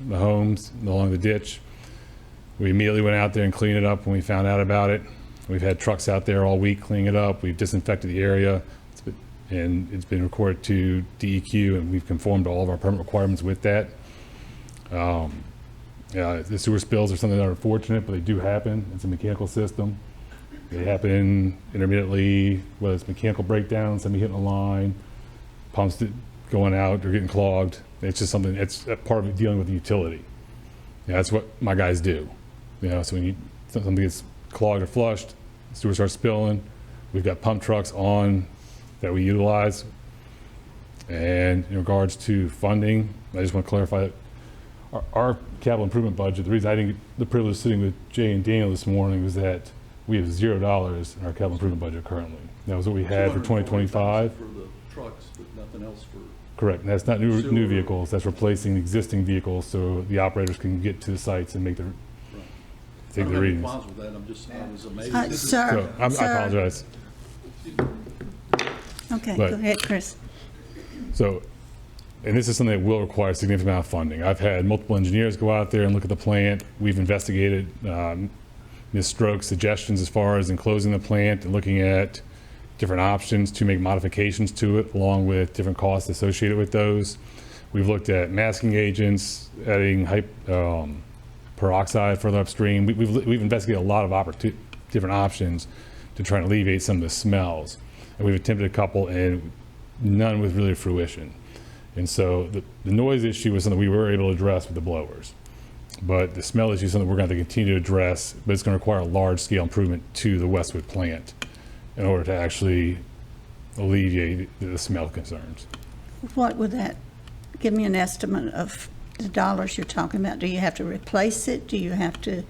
the homes along the ditch. We immediately went out there and cleaned it up when we found out about it. We've had trucks out there all week cleaning it up. We've disinfected the area, and it's been recorded to DEQ, and we've conformed to all of our permit requirements with that. Yeah, the sewer spills are something that are unfortunate, but they do happen. It's a mechanical system. They happen intermittently, whether it's mechanical breakdowns, somebody hitting a line, pumps going out or getting clogged. It's just something, it's a part of dealing with the utility. Yeah, that's what my guys do. You know, so when something gets clogged or flushed, sewer starts spilling, we've got pump trucks on that we utilize. And in regards to funding, I just want to clarify that our capital improvement budget, the reason I didn't get the privilege of sitting with Jay and Daniel this morning was that we have $0 in our capital improvement budget currently. That was what we had for 2025. For the trucks, but nothing else for. Correct. And that's not new vehicles. That's replacing existing vehicles so the operators can get to the sites and make the take the readings. I was amazed. Sir, I apologize. Okay, But- go ahead, Chris. So, and this is something that will require a significant amount of funding. I've had multiple engineers go out there and look at the plant. We've investigated Ms. Stroke's suggestions as far as enclosing the plant and looking at different options to make modifications to it, along with different costs associated with those. We've looked at masking agents, adding peroxide further upstream. We've investigated a lot of different options to try and alleviate some of the smells. And we've attempted a couple, and none with really fruition. And so the noise issue was something we were able to address with the blowers. But the smell issue is something we're going to continue to address, but it's going to require a large-scale improvement to the Westwood plant in order to actually alleviate the smell concerns. What would that, give me an estimate of the dollars you're talking about. Do you have to replace it? Do you have to?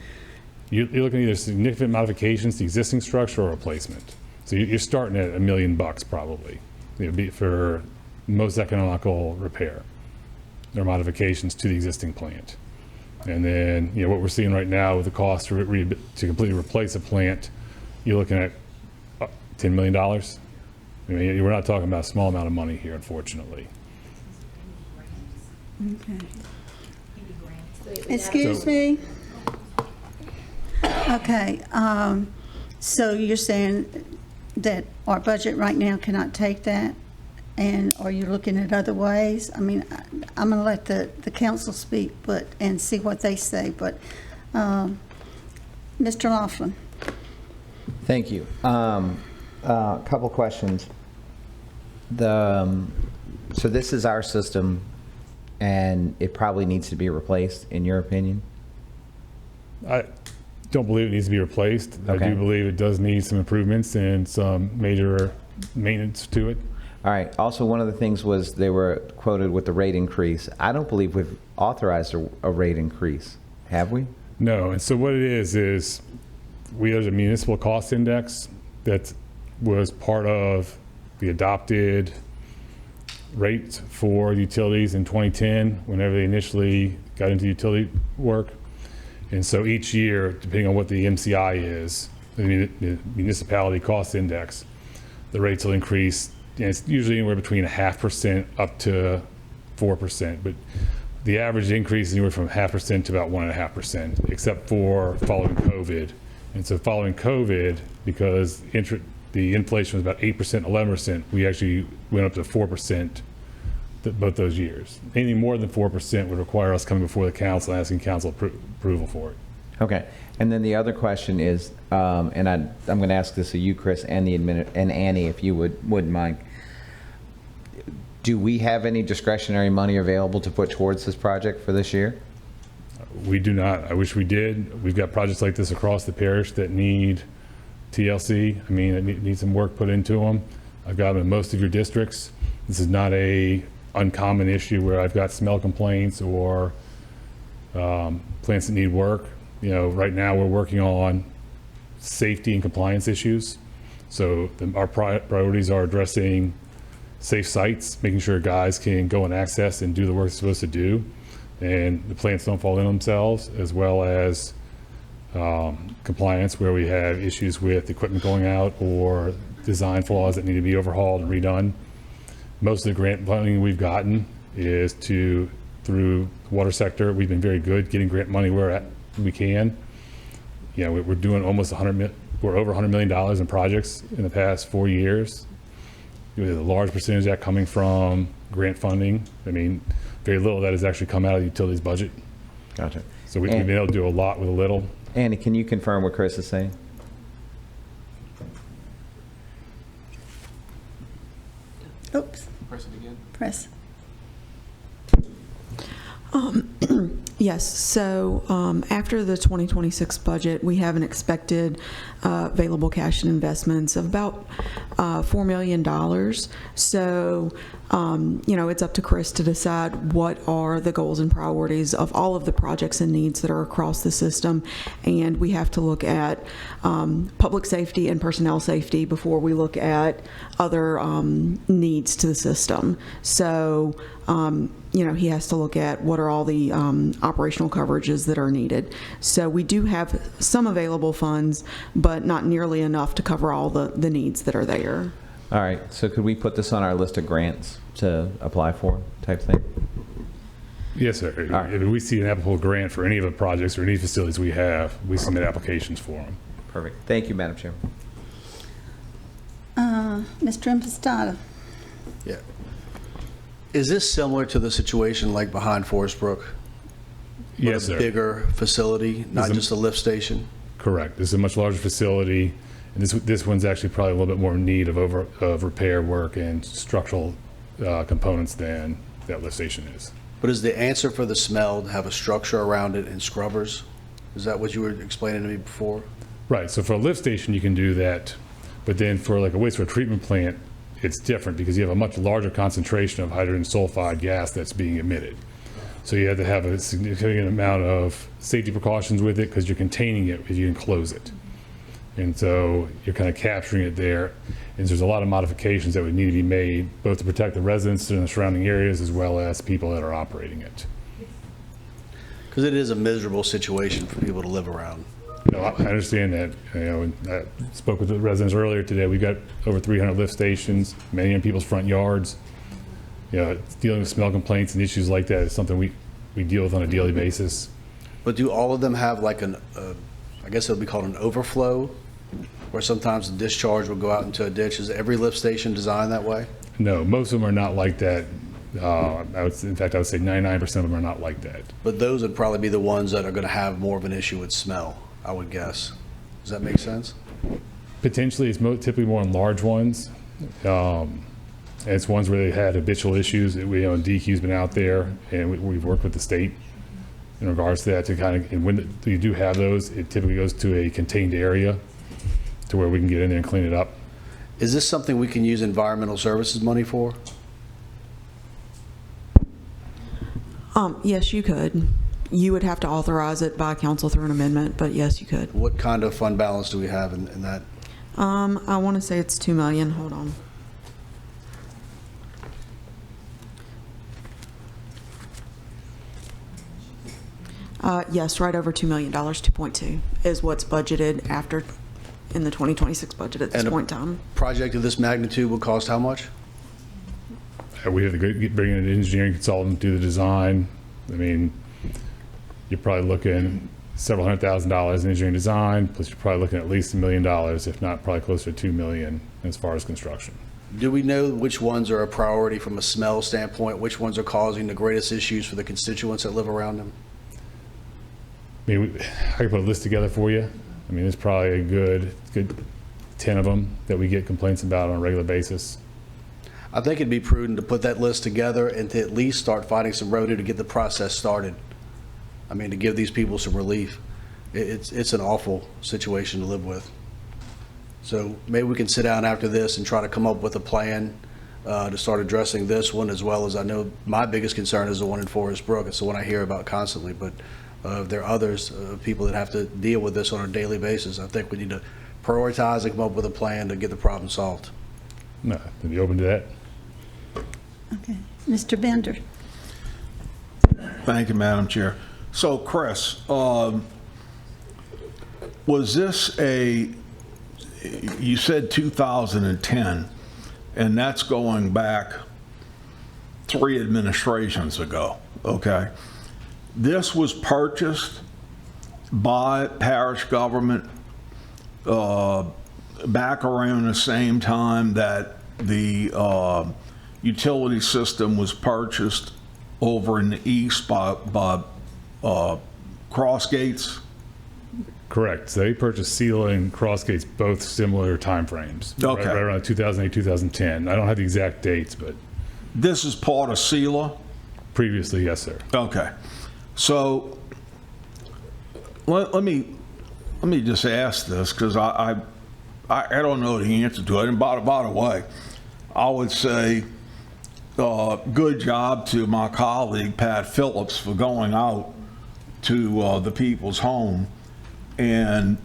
You're looking at either significant modifications to the existing structure or replacement. So you're starting at $1 million probably, for most economical repair or modifications to the existing plant. And then, what we're seeing right now with the cost to completely replace a plant, you're looking at $10 million. I mean, we're not talking about a small amount of money here, unfortunately. Okay. Excuse me? Okay, so you're saying that our budget right now cannot take that? And are you looking at other ways? I mean, I'm going to let the council speak, and see what they say, but Mr. Laughlin. Thank you. A couple questions. So this is our system, and it probably needs to be replaced, in your opinion? I don't believe it needs to be replaced. Okay. I do believe it does need some improvements and some major maintenance to it. All right. Also, one of the things was they were quoted with the rate increase. I don't believe we've authorized a rate increase. Have we? No. And so what it is there's a municipal cost index that was part of the adopted rates for utilities in 2010, whenever they initially got into utility work. And so each year, depending on what the MCI is, the municipality cost index, the rates will increase. And it's usually anywhere between 0.5% up to 4%, but the average increase is anywhere from 0.5% to about 1.5%, except for following COVID. And so following COVID, because the inflation was about 8%, 11%, we actually went up to 4% both those years. Anything more than 4% would require us coming before the council and asking council approval for it. Okay. And then the other question is, and I'm going to ask this of you, Chris, and and Annie, if you wouldn't mind. Do we have any discretionary money available to put towards this project for this year? We do not. I wish we did. We've got projects like this across the parish that need TLC. I mean, that need some work put into them. I've got them in most of your districts. This is not a uncommon issue where I've got smell complaints or plants that need work. Right now we're working on safety and compliance issues. So our priorities are addressing safe sites, making sure guys can go and access and do the work they're supposed to do, and the plants don't fall in themselves, as well as compliance where we have issues with equipment going out or design flaws that need to be overhauled and redone. Most of the grant funding we've gotten is through the water sector. We've been very good getting grant money where we can. You know, we're doing almost we're over $100 million in projects in the past 4 years. We have a large percentage of that coming from grant funding. I mean, very little of that has actually come out of the utilities budget. Gotcha. So we've been able to do a lot with a little. Andy, can you confirm what Chris is saying? Oops, Press it again. press. Yes, so after the 2026 budget, we have an expected available cash and investments of about $4 million. So, you know, it's up to Chris to decide what are the goals and priorities of all of the projects and needs that are across the system. And we have to look at public safety and personnel safety before we look at other needs to the system. So, you know, he has to look at what are all the operational coverages that are needed. So we do have some available funds, but not nearly enough to cover all the needs that are there. All right, so could we put this on our list of grants to apply for type thing? Yes, sir. If we see an applicable grant for any of the projects or any facilities we have, we submit applications for them. Perfect. Thank you, Madam Chair. Mr. Impostata. Yeah. Is this similar to the situation like behind Forest Brook? Yes, sir. A bigger facility, not just a lift station? Correct. This is a much larger facility, and this one's actually probably a little bit more in need of repair work and structural components than that lift station is. But is the answer for the smell to have a structure around it and scrubbers? Is that what you were explaining to me before? Right. So for a lift station, you can do that, but then for like a wastewater treatment plant, it's different because you have a much larger concentration of hydrogen sulfide gas that's being emitted. So you have to have a significant amount of safety precautions with it because you're containing it as you enclose it. And so you're kind of capturing it there. And there's a lot of modifications that would need to be made, both to protect the residents in the surrounding areas as well as people that are operating it. Because it is a miserable situation for people to live around. No, I understand that. You know, and I spoke with the residents earlier today. We've got over 300 lift stations, many in people's front yards. You know, dealing with smell complaints and issues like that is something we deal with on a daily basis. But do all of them have like I guess it would be called an overflow, where sometimes the discharge will go out into a ditch? Is every lift station designed that way? No, most of them are not like that. In fact, I would say 99% of them are not like that. But those would probably be the ones that are going to have more of an issue with smell, I would guess. Does that make sense? Potentially, it's typically more on large ones. It's ones where they had habitual issues. DEQ's been out there, and we've worked with the state in regards to that to kind of, and when you do have those, it typically goes to a contained area to where we can get in there and clean it up. Is this something we can use environmental services money for? Yes, you could. You would have to authorize it by council through an amendment, but yes, you could. What kind of fund balance do we have in that? I want to say it's $2 million. Hold on. Yes, right over $2 million, 2.2 is what's budgeted in the 2026 budget at this point in time. A project of this magnitude would cost how much? We have to bring in an engineering consultant, do the design. I mean, you're probably looking several $100,000 in engineering design, plus you're probably looking at least $1 million, if not probably closer to $2 million as far as construction. Do we know which ones are a priority from a smell standpoint? Which ones are causing the greatest issues for the constituents that live around them? I mean, I can put a list together for you. I mean, there's probably a good 10 of them that we get complaints about on a regular basis. I think it'd be prudent to put that list together and to at least start finding some revenue to get the process started. I mean, to give these people some relief. It's an awful situation to live with. So maybe we can sit down after this and try to come up with a plan to start addressing this one, as well as I know my biggest concern is the one in Forest Brook. It's the one I hear about constantly, but there are others, people that have to deal with this on a daily basis. I think we need to prioritize and come up with a plan to get the problem solved. No, to be open to that. Okay. Mr. Bender? Thank you, Madam Chair. So, Chris, was this you said 2010, and that's going back 3 administrations ago, okay? This was purchased by parish government back around the same time that the utility system was purchased over in the east by Crossgates? Correct. So they purchased Sela and Crossgates, both similar timeframes. Okay. Right around 2008, 2010. I don't have the exact dates, but. This is part of Sela? Previously, yes, sir. Okay. So let me just ask this, because I don't know the answer to it. And by the way, I would say good job to my colleague Pat Phillips for going out to the people's home and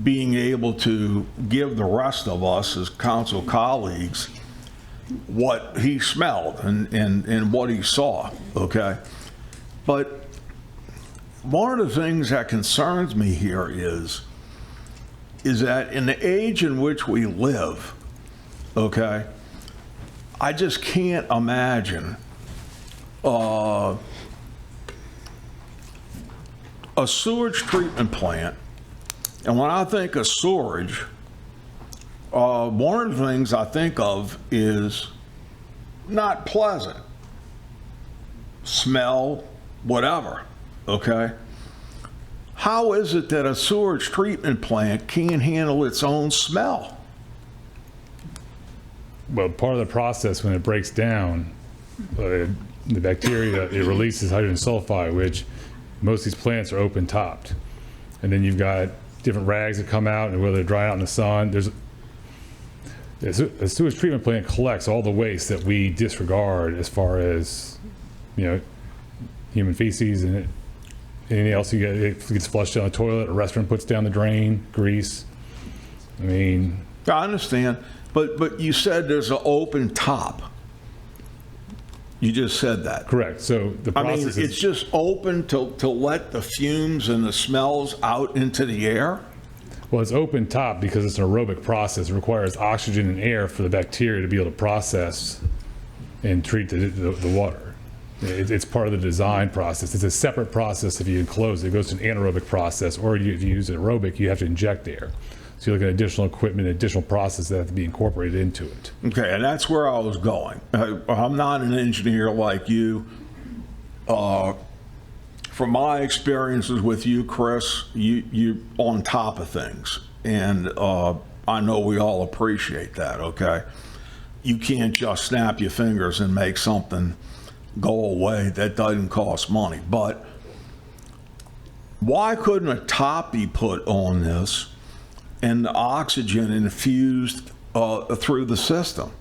being able to give the rest of us as council colleagues what he smelled and what he saw, okay? But one of the things that concerns me here is that in the age in which we live, okay, I just can't imagine a sewage treatment plant. And when I think of sewage, one of the things I think of is not pleasant. Smell, whatever, okay? How is it that a sewage treatment plant can't handle its own smell? Well, part of the process when it breaks down, the bacteria, it releases hydrogen sulfide, which most of these plants are open topped. And then you've got different rags that come out, and whether they're dry out in the sun, a sewage treatment plant collects all the waste that we disregard as far as, human feces and anything else you get. It gets flushed down the toilet, a restaurant puts down the drain, grease. I understand, but you said there's an open top. You just said that. Correct. So the process it's just open to let the fumes and the smells out into the air? Well, it's open top because it's an aerobic process. It requires oxygen and air for the bacteria to be able to process and treat the water. It's part of the design process. It's a separate process if you enclose it. It goes to an anaerobic process, or if you use aerobic, you have to inject air. So you look at additional equipment, additional processes that have to be incorporated into it. Okay, and that's where I was going. I'm not an engineer like you. From my experiences with you, Chris, you're on top of things. And I know we all appreciate that, okay? You can't just snap your fingers and make something go away. That doesn't cost money. But why couldn't a top be put on this and the oxygen infused through the system?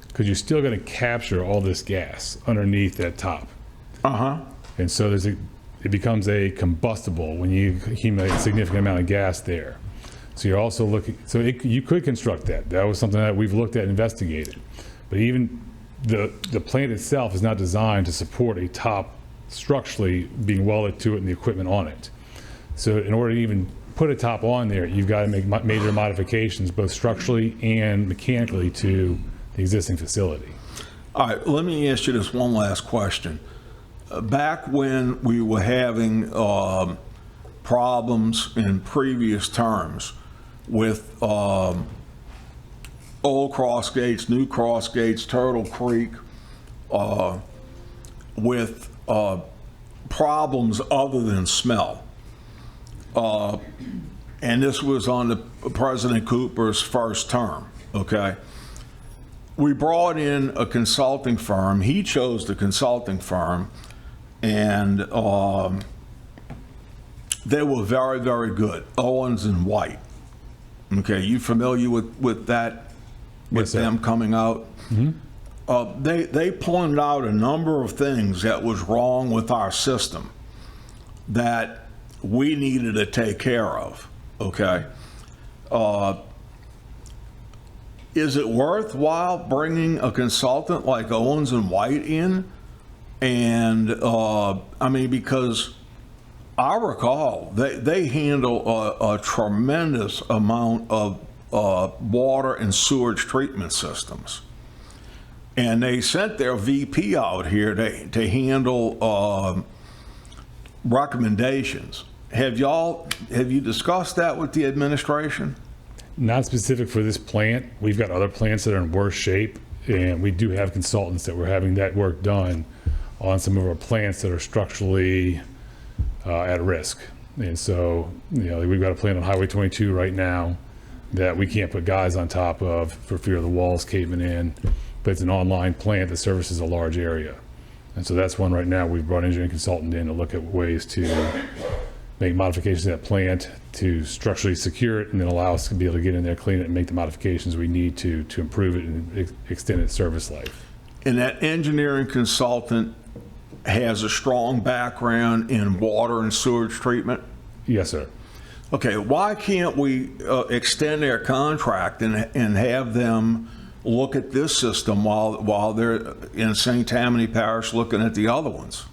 Because you're still going to capture all this gas underneath that top. And so it becomes a combustible when you accumulate a significant amount of gas there. So you're also looking, you could construct that. That was something that we've looked at and investigated. But even the plant itself is not designed to support a top structurally being welded to it and the equipment on it. So in order to even put a top on there, you've got to make major modifications, both structurally and mechanically, to the existing facility. All right, let me ask you this one last question. Back when we were having problems in previous terms with old Crossgates, new Crossgates, Turtle Creek, with problems other than smell, and this was on President Cooper's first term, okay? We brought in a consulting firm. He chose the consulting firm, and they were very, very good. Owens and White. Okay, you familiar with that? With them coming out? They pointed out a number of things that was wrong with our system that we needed to take care of, okay? is it worthwhile bringing a consultant like Owens and White in? And, I mean, because I recall they handle a tremendous amount of water and sewage treatment systems. And they sent their VP out here to handle recommendations. Have you discussed that with the administration? Not specific for this plant. We've got other plants that are in worse shape, and we do have consultants that we're having that work done on some of our plants that are structurally at risk. And so, we've got a plant on Highway 22 right now that we can't put guys on top of for fear of the walls caving in, but it's an online plant that services a large area. And so that's one right now. We've brought an engineering consultant in to look at ways to make modifications to that plant to structurally secure it and then allow us to be able to get in there, clean it, and make the modifications we need to improve it and extend its service life. And that engineering consultant has a strong background in water and sewage treatment? Yes, sir. Okay, why can't we extend their contract and have them look at this system while they're in St. Tammany Parish looking at the other ones?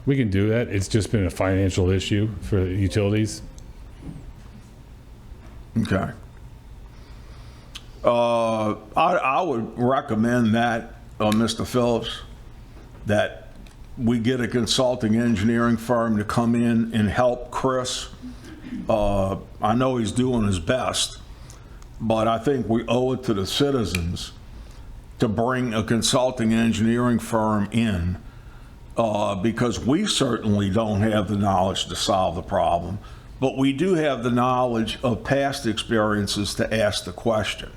We can do that. It's just been a financial issue for the utilities. Okay. I would recommend that, Mr. Phillips, that we get a consulting engineering firm to come in and help Chris. I know he's doing his best, but I think we owe it to the citizens to bring a consulting engineering firm in, because we certainly don't have the knowledge to solve the problem, but we do have the knowledge of past experiences to ask the question.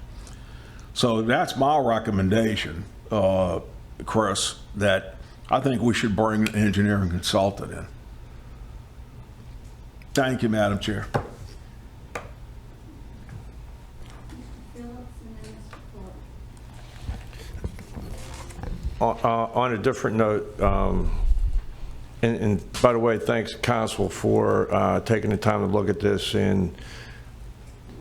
So that's my recommendation, Chris, that I think we should bring an engineering consultant in. Thank you, Madam Chair. On a different note, and by the way, thanks, Council, for taking the time to look at this, and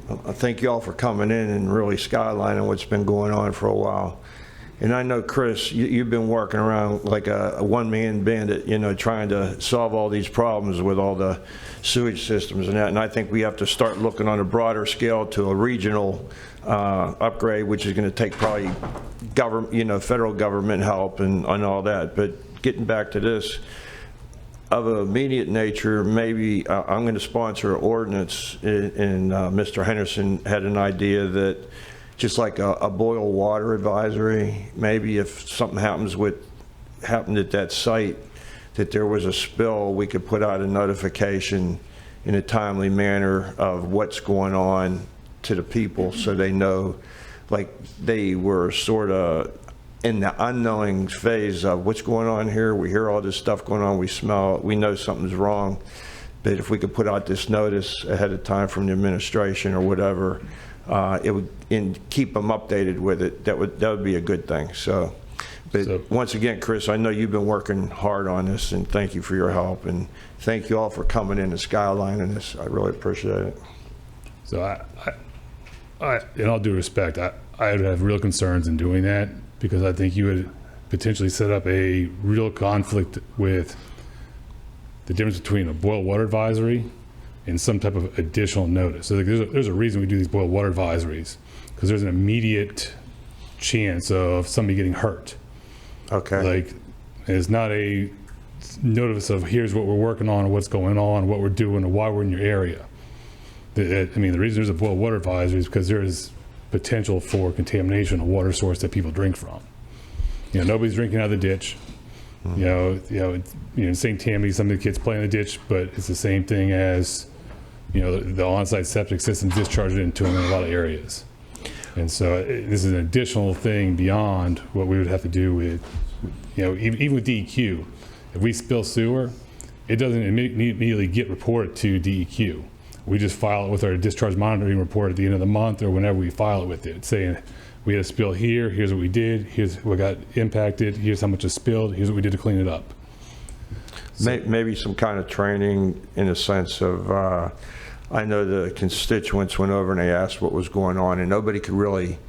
I thank you all for coming in and really skylining what's been going on for a while. And I know, Chris, you've been working around like a one-man bandit, trying to solve all these problems with all the sewage systems and that. And I think we have to start looking on a broader scale to a regional upgrade, which is going to take probably federal government help and all that. But getting back to this, of an immediate nature, maybe I'm going to sponsor an ordinance, and Mr. Henderson had an idea that just like a boil water advisory, maybe if something happened at that site, that there was a spill, we could put out a notification in a timely manner of what's going on to the people, so they know, like they were sort of in the unknowing phase of what's going on here. We hear all this stuff going on, we smell it, we know something's wrong. But if we could put out this notice ahead of time from the administration or whatever, it would, and keep them updated with it, that would be a good thing. So, but once again, Chris, I know you've been working hard on this, and thank you for your help, and thank you all for coming in and skylining this. I really appreciate it. So in all due respect, I would have real concerns in doing that, because I think you would potentially set up a real conflict with the difference between a boil water advisory and some type of additional notice. So there's a reason we do these boil water advisories, because there's an immediate chance of somebody getting hurt. Okay. Like, it's not a notice of here's what we're working on, or what's going on, what we're doing, or why we're in your area. The reason there's a boil water advisory is because there is potential for contamination of water source that people drink from. Nobody's drinking out of the ditch. In St. Tammany, some of the kids play in the ditch, but it's the same thing as, the on-site septic system discharged into them in a lot of areas. And so this is an additional thing beyond what we would have to do with, even with DEQ. If we spill sewer, it doesn't immediately get reported to DEQ. We just file it with our discharge monitoring report at the end of the month, or whenever we file it with it, saying we had a spill here, here's what we did, here's what got impacted, here's how much is spilled, here's what we did to clean it up. So, maybe some kind of training in a sense of, I know the constituents went over and they asked what was going on, and nobody could really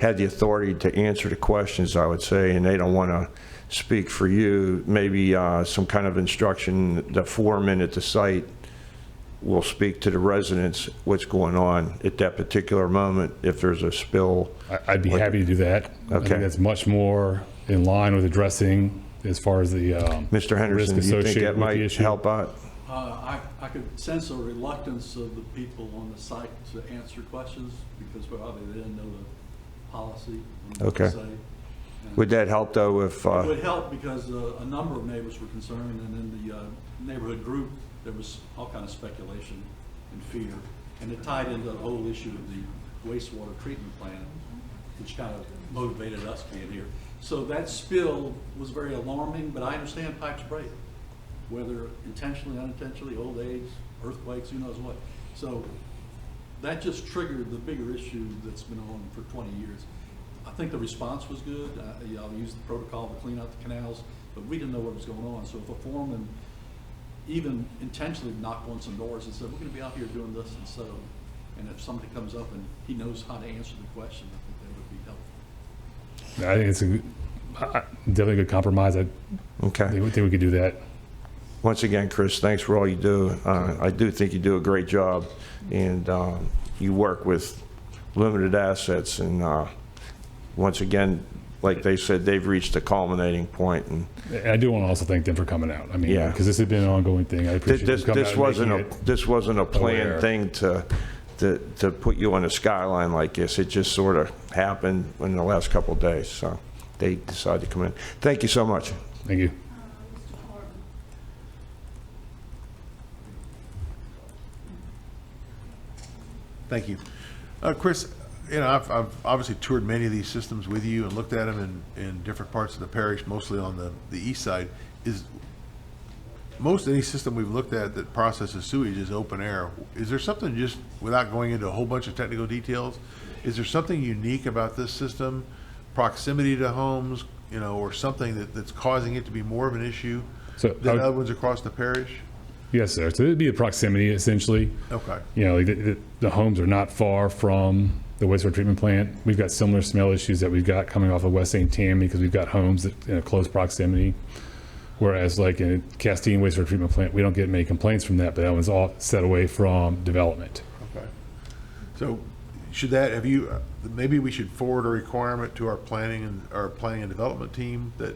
had the authority to answer the questions, I would say, and they don't want to speak for you, maybe some kind of instruction, the foreman at the site will speak to the residents what's going on at that particular moment if there's a spill. I'd be happy to do that. I Okay. think that's much more in line with addressing as far as the Mr. Henderson, risk do you think associated that with might the issue. help out? I could sense a reluctance of the people on the site to answer questions because, well, they didn't know the policy. and what to Okay. say. And Would that help, though, if, It would help because a number of neighbors were concerned, and in the neighborhood group, there was all kind of speculation and fear. And it tied into the whole issue of the wastewater treatment plant, which kind of motivated us being here. So that spill was very alarming, but I understand pipes break, whether intentionally, unintentionally, old age, earthquakes, who knows what. So that just triggered the bigger issue that's been on for 20 years. I think the response was good. I'll use the protocol to clean out the canals, but we didn't know what was going on. So if a foreman even intentionally knocked on some doors and said, we're going to be out here doing this and so, and if somebody comes up and he knows how to answer the question, I think that would be helpful. I think it's definitely a good compromise. I think we could do that. Once again, Chris, thanks for all you do. I do think you do a great job, and you work with limited assets, and once again, like they said, they've reached a culminating point. And I do want to also thank them for coming out. I mean, Yeah. because this has been an ongoing thing. I appreciate them coming out and making it this wasn't a planned aware. thing to put you on a skyline like this. It just sort of happened in the last couple of days, so they decided to come in. Thank you so much. Thank you. Thank you. Chris, you know, I've obviously toured many of these systems with you and looked at them in different parts of the parish, mostly on the east side. Is most any system we've looked at that processes sewage is open air. Is there something, just without going into a whole bunch of technical details, is there something unique about this system, proximity to homes, you know, or something that's causing it to be more of an issue than other ones across the parish? Yes, sir. So it'd be a proximity, essentially. Okay. You know, like the homes are not far from the wastewater treatment plant. We've got similar smell issues that we've got coming off of West St. Tammany because we've got homes that in a close proximity. Whereas like in Castine wastewater treatment plant, we don't get many complaints from that, but that one's all set away from development. Okay. So should that, have you, maybe we should forward a requirement to our planning and development team that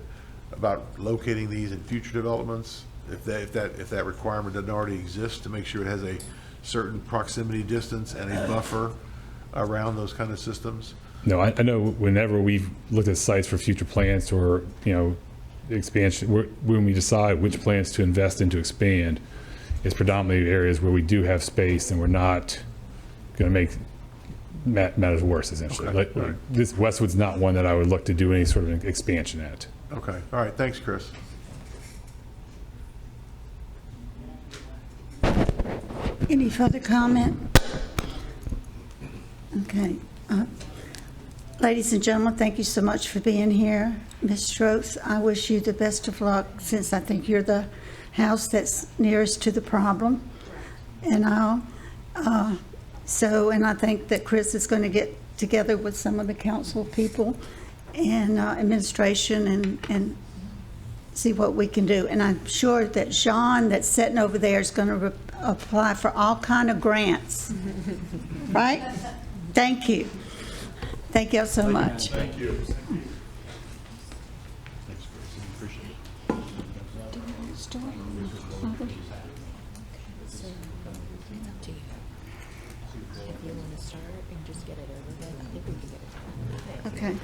about locating these in future developments, if that requirement doesn't already exist, to make sure it has a certain proximity distance and a buffer around those kind of systems? No, I know whenever we've looked at sites for future plants or, you know, expansion, when we decide which plants to invest in to expand, it's predominantly areas where we do have space and we're not going to make matters worse, essentially. Okay. Like, this Westwood's not one that I would look to do any sort of expansion at. Okay. All right. Thanks, Chris. Any further comment? Okay. Ladies and gentlemen, thank you so much for being here. Ms. Strokes, I wish you the best of luck, since I think you're the house that's nearest to the problem. And and I think that Chris is going to get together with some of the council people and administration and see what we can do. And I'm sure that Sean, that's sitting over there, is going to apply for all kind of grants. Right? Thank you. Thank you all so much. Thank you. Okay.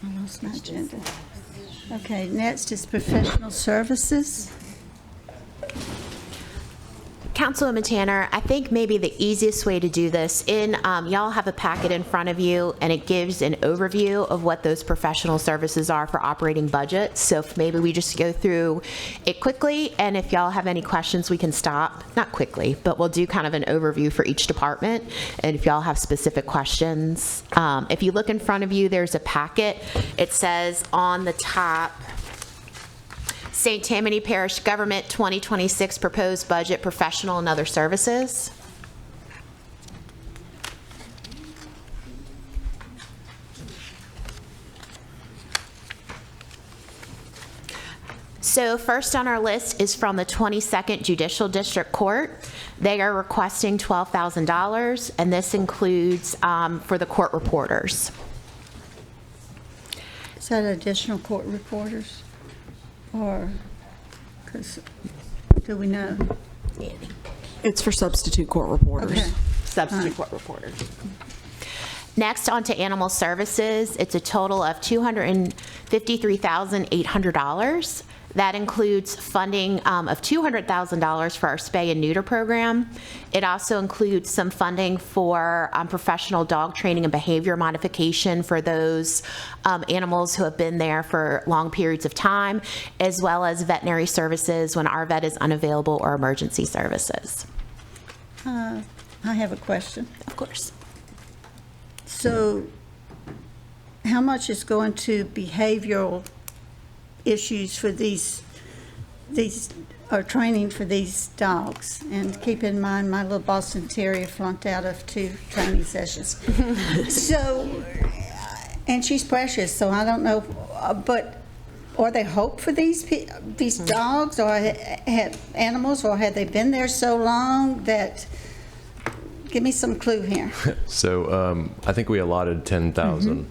I lost my agenda. Okay, next is professional services. Councilwoman Tanner, I think maybe the easiest way to do this, y'all have a packet in front of you, and it gives an overview of what those professional services are for operating budget. So if maybe we just go through it quickly, and if y'all have any questions, we can stop. Not quickly, but we'll do kind of an overview for each department, and if y'all have specific questions. If you look in front of you, there's a packet. It says on the top, St. Tammany Parish Government 2026 Proposed Budget, Professional and Other Services. So first on our list is from the 22nd Judicial District Court. They are requesting $12,000, and this includes for the court reporters. Is that additional court reporters? Or, because, do we know? It's for substitute court reporters. Okay. Substitute court reporters. Next, on to animal services. It's a total of $253,800. That includes funding of $200,000 for our spay and neuter program. It also includes some funding for professional dog training and behavior modification for those animals who have been there for long periods of time, as well as veterinary services when our vet is unavailable, or emergency services. I have a question. Of course. So how much is going to behavioral issues for these or training for these dogs? And keep in mind, my little Boston Terrier flunked out of 2 training sessions. So, and she's precious, so I don't know, but are there hope for these dogs, or have animals, or have they been there so long that? Give me some clue here. So I think we allotted 10,000.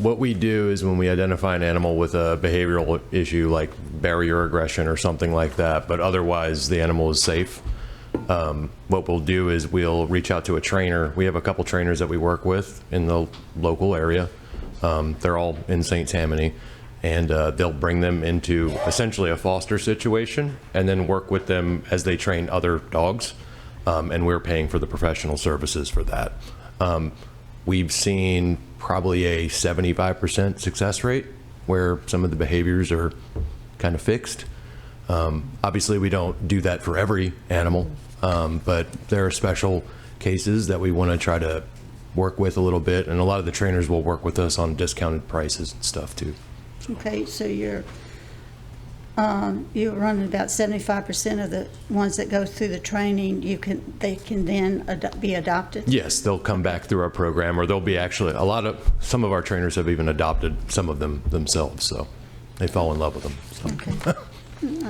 What we do is when we identify an animal with a behavioral issue like barrier aggression or something like that, but otherwise the animal is safe, what we'll do is we'll reach out to a trainer. We have a couple trainers that we work with in the local area. They're all in St. Tammany, and they'll bring them into essentially a foster situation and then work with them as they train other dogs. And we're paying for the professional services for that. We've seen probably a 75% success rate where some of the behaviors are kind of fixed. Obviously, we don't do that for every animal, but there are special cases that we want to try to work with a little bit, and a lot of the trainers will work with us on discounted prices and stuff too. Okay, so you're running about 75% of the ones that go through the training. They can then be adopted. Yes, they'll come back through our program, or they'll be actually some of our trainers have even adopted some of them themselves, so they fall in love with them. So. Okay.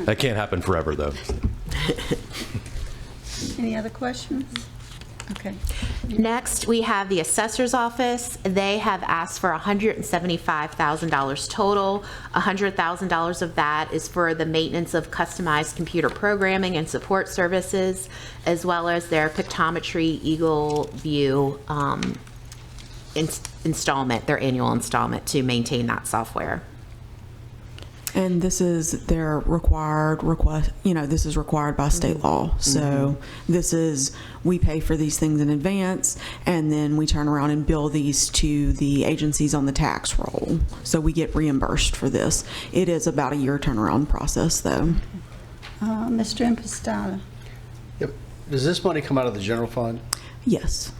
That can't happen forever, though. Any other questions? Okay. Next, we have the assessor's office. They have asked for $175,000 total. $100,000 of that is for the maintenance of customized computer programming and support services, as well as their pictometry Eagle View installment, their annual installment to maintain that software. And this is their required request, this is required by state law. So this is, we pay for these things in advance, and then we turn around and bill these to the agencies on the tax roll. So we get reimbursed for this. It is about a year turnaround process, though. Mr. Impostata. Yep. Does this money come out of the general fund? Yes.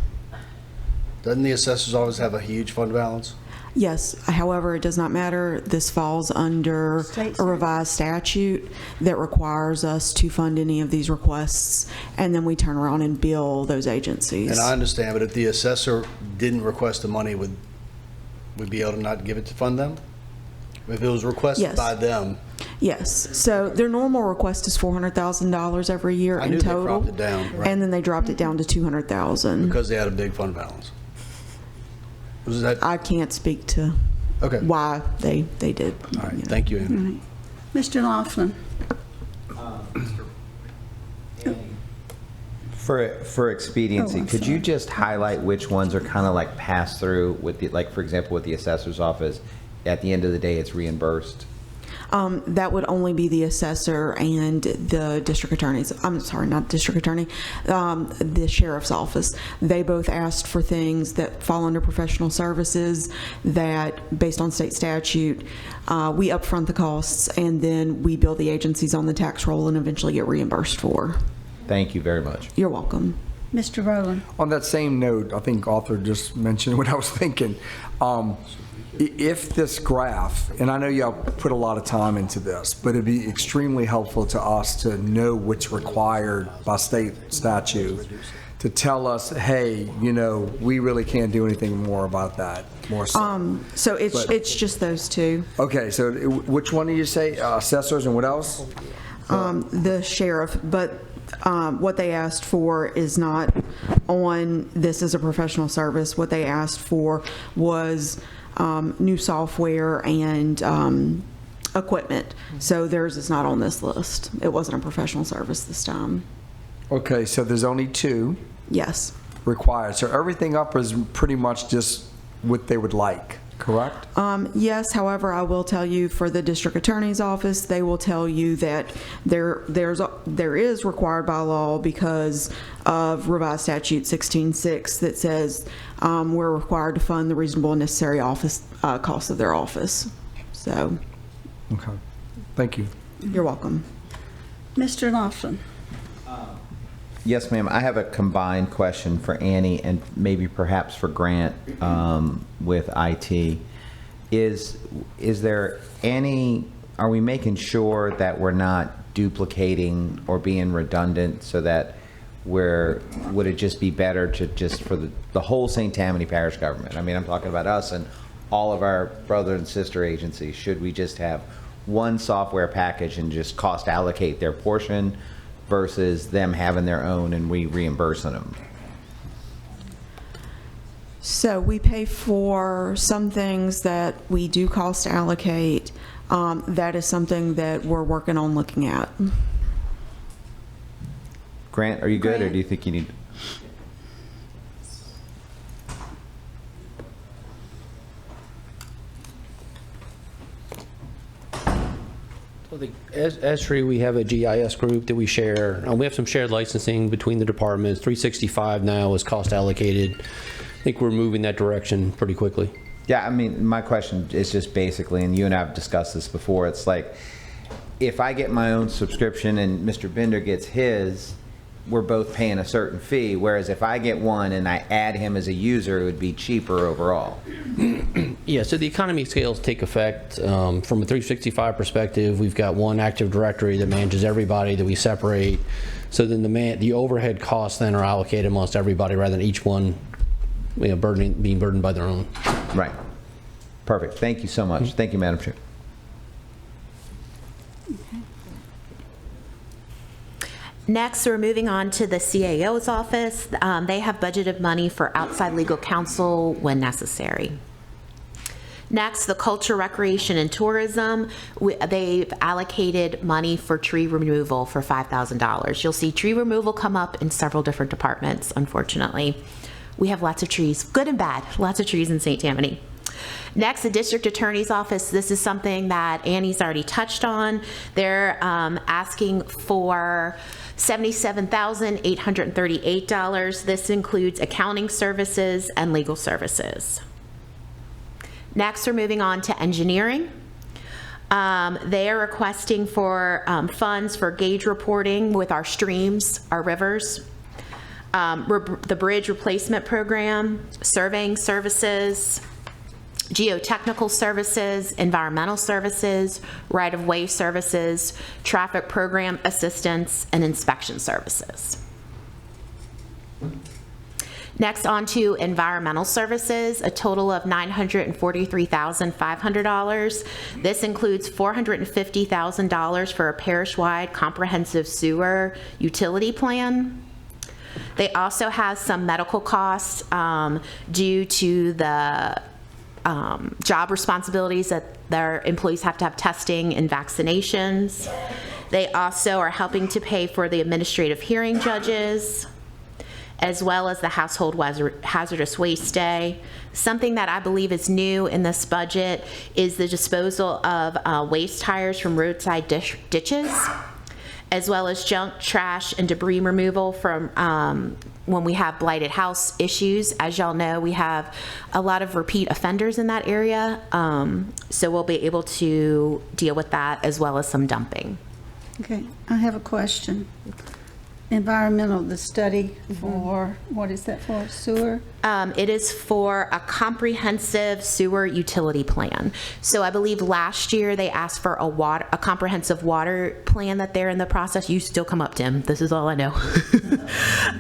Doesn't the assessors always have a huge fund balance? Yes, however, it does not matter. This falls under a revised statute that requires us to fund any of these requests, and then we turn around and bill those agencies. And I understand, but if the assessor didn't request the money, would we be able to not give it to fund them? If it was requested by them? Yes. So their normal request is $400,000 every year in total. They dropped it down, right? And then they dropped it down to $200,000. Because they had a big fund balance. Was that? I can't speak to why they did. All right. Thank you, Amy. Right. Mr. Laughlin. For expediency, could you just highlight which ones are kind of like pass through with the, like, for example, with the assessor's office, at the end of the day, it's reimbursed? That would only be the assessor and the district attorney's. I'm sorry, not district attorney, the sheriff's office. They both asked for things that fall under professional services that, based on state statute, we upfront the costs, and then we bill the agencies on the tax roll and eventually get reimbursed for. Thank you very much. You're welcome. Mr. Rowland. On that same note, I think Arthur just mentioned what I was thinking. If this graph, and I know y'all put a lot of time into this, but it'd be extremely helpful to us to know what's required by state statute to tell us, hey, you know, we really can't do anything more about that. More so. So it's just those two. Okay, so which one did you say? Assessors and what else? The sheriff, but what they asked for is not on this as a professional service. What they asked for was new software and equipment. So theirs is not on this list. It wasn't a professional service this time. Okay, so there's only two. Yes. Required. So everything up is pretty much just what they would like, correct? Yes, however, I will tell you for the district attorney's office, they will tell you that there is required by law because of revised statute 16.6 that says we're required to fund the reasonable and necessary office costs of their office. So. Okay. Thank you. You're welcome. Mr. Laughlin. Yes, ma'am. I have a combined question for Annie and maybe perhaps for Grant with IT. Is there any, are we making sure that we're not duplicating or being redundant so that would it just be better to just for the whole St. Tammany Parish government? I mean, I'm talking about us and all of our brother and sister agencies. Should we just have one software package and just cost allocate their portion versus them having their own and we reimbursing them? So we pay for some things that we do cost allocate. That is something that we're working on looking at. Grant, are you good, or do you think you need? I think as Esri, we have a GIS group that we share. We have some shared licensing between the departments. 365 now is cost allocated. I think we're moving that direction pretty quickly. Yeah, I mean, my question is just basically, and you and I have discussed this before, it's like, if I get my own subscription and Mr. Bender gets his, we're both paying a certain fee, whereas if I get one and I add him as a user, it would be cheaper overall. Yeah, so the economy scales take effect. From a 365 perspective, we've got one Active Directory that manages everybody that we separate. So then the overhead costs then are allocated amongst everybody rather than each one being burdened by their own. Right. Perfect. Thank you so much. Thank you, Madam Chair. Next, we're moving on to the CAO's office. They have budgeted money for outside legal counsel when necessary. Next, the Culture, Recreation, and Tourism. They've allocated money for tree removal for $5,000. You'll see tree removal come up in several different departments, unfortunately. We have lots of trees, good and bad, lots of trees in St. Tammany. Next, the District Attorney's Office. This is something that Annie's already touched on. They're asking for $77,838. This includes accounting services and legal services. Next, we're moving on to engineering. They are requesting for funds for gauge reporting with our streams, our rivers, the bridge replacement program, surveying services, geotechnical services, environmental services, right-of-way services, traffic program assistance, and inspection services. Next, on to environmental services, a total of $943,500. This includes $450,000 for a parish-wide comprehensive sewer utility plan. They also have some medical costs due to the job responsibilities that their employees have to have testing and vaccinations. They also are helping to pay for the administrative hearing judges, as well as the household hazardous waste day. Something that I believe is new in this budget is the disposal of waste tires from roadside ditches, as well as junk, trash, and debris removal from when we have blighted house issues. As y'all know, we have a lot of repeat offenders in that area, so we'll be able to deal with that as well as some dumping. Okay, I have a question. environmental, the study for, what is that for, sewer? It is for a comprehensive sewer utility plan. So I believe last year they asked for a comprehensive water plan that they're in the process. You still come up, Tim. This is all I know.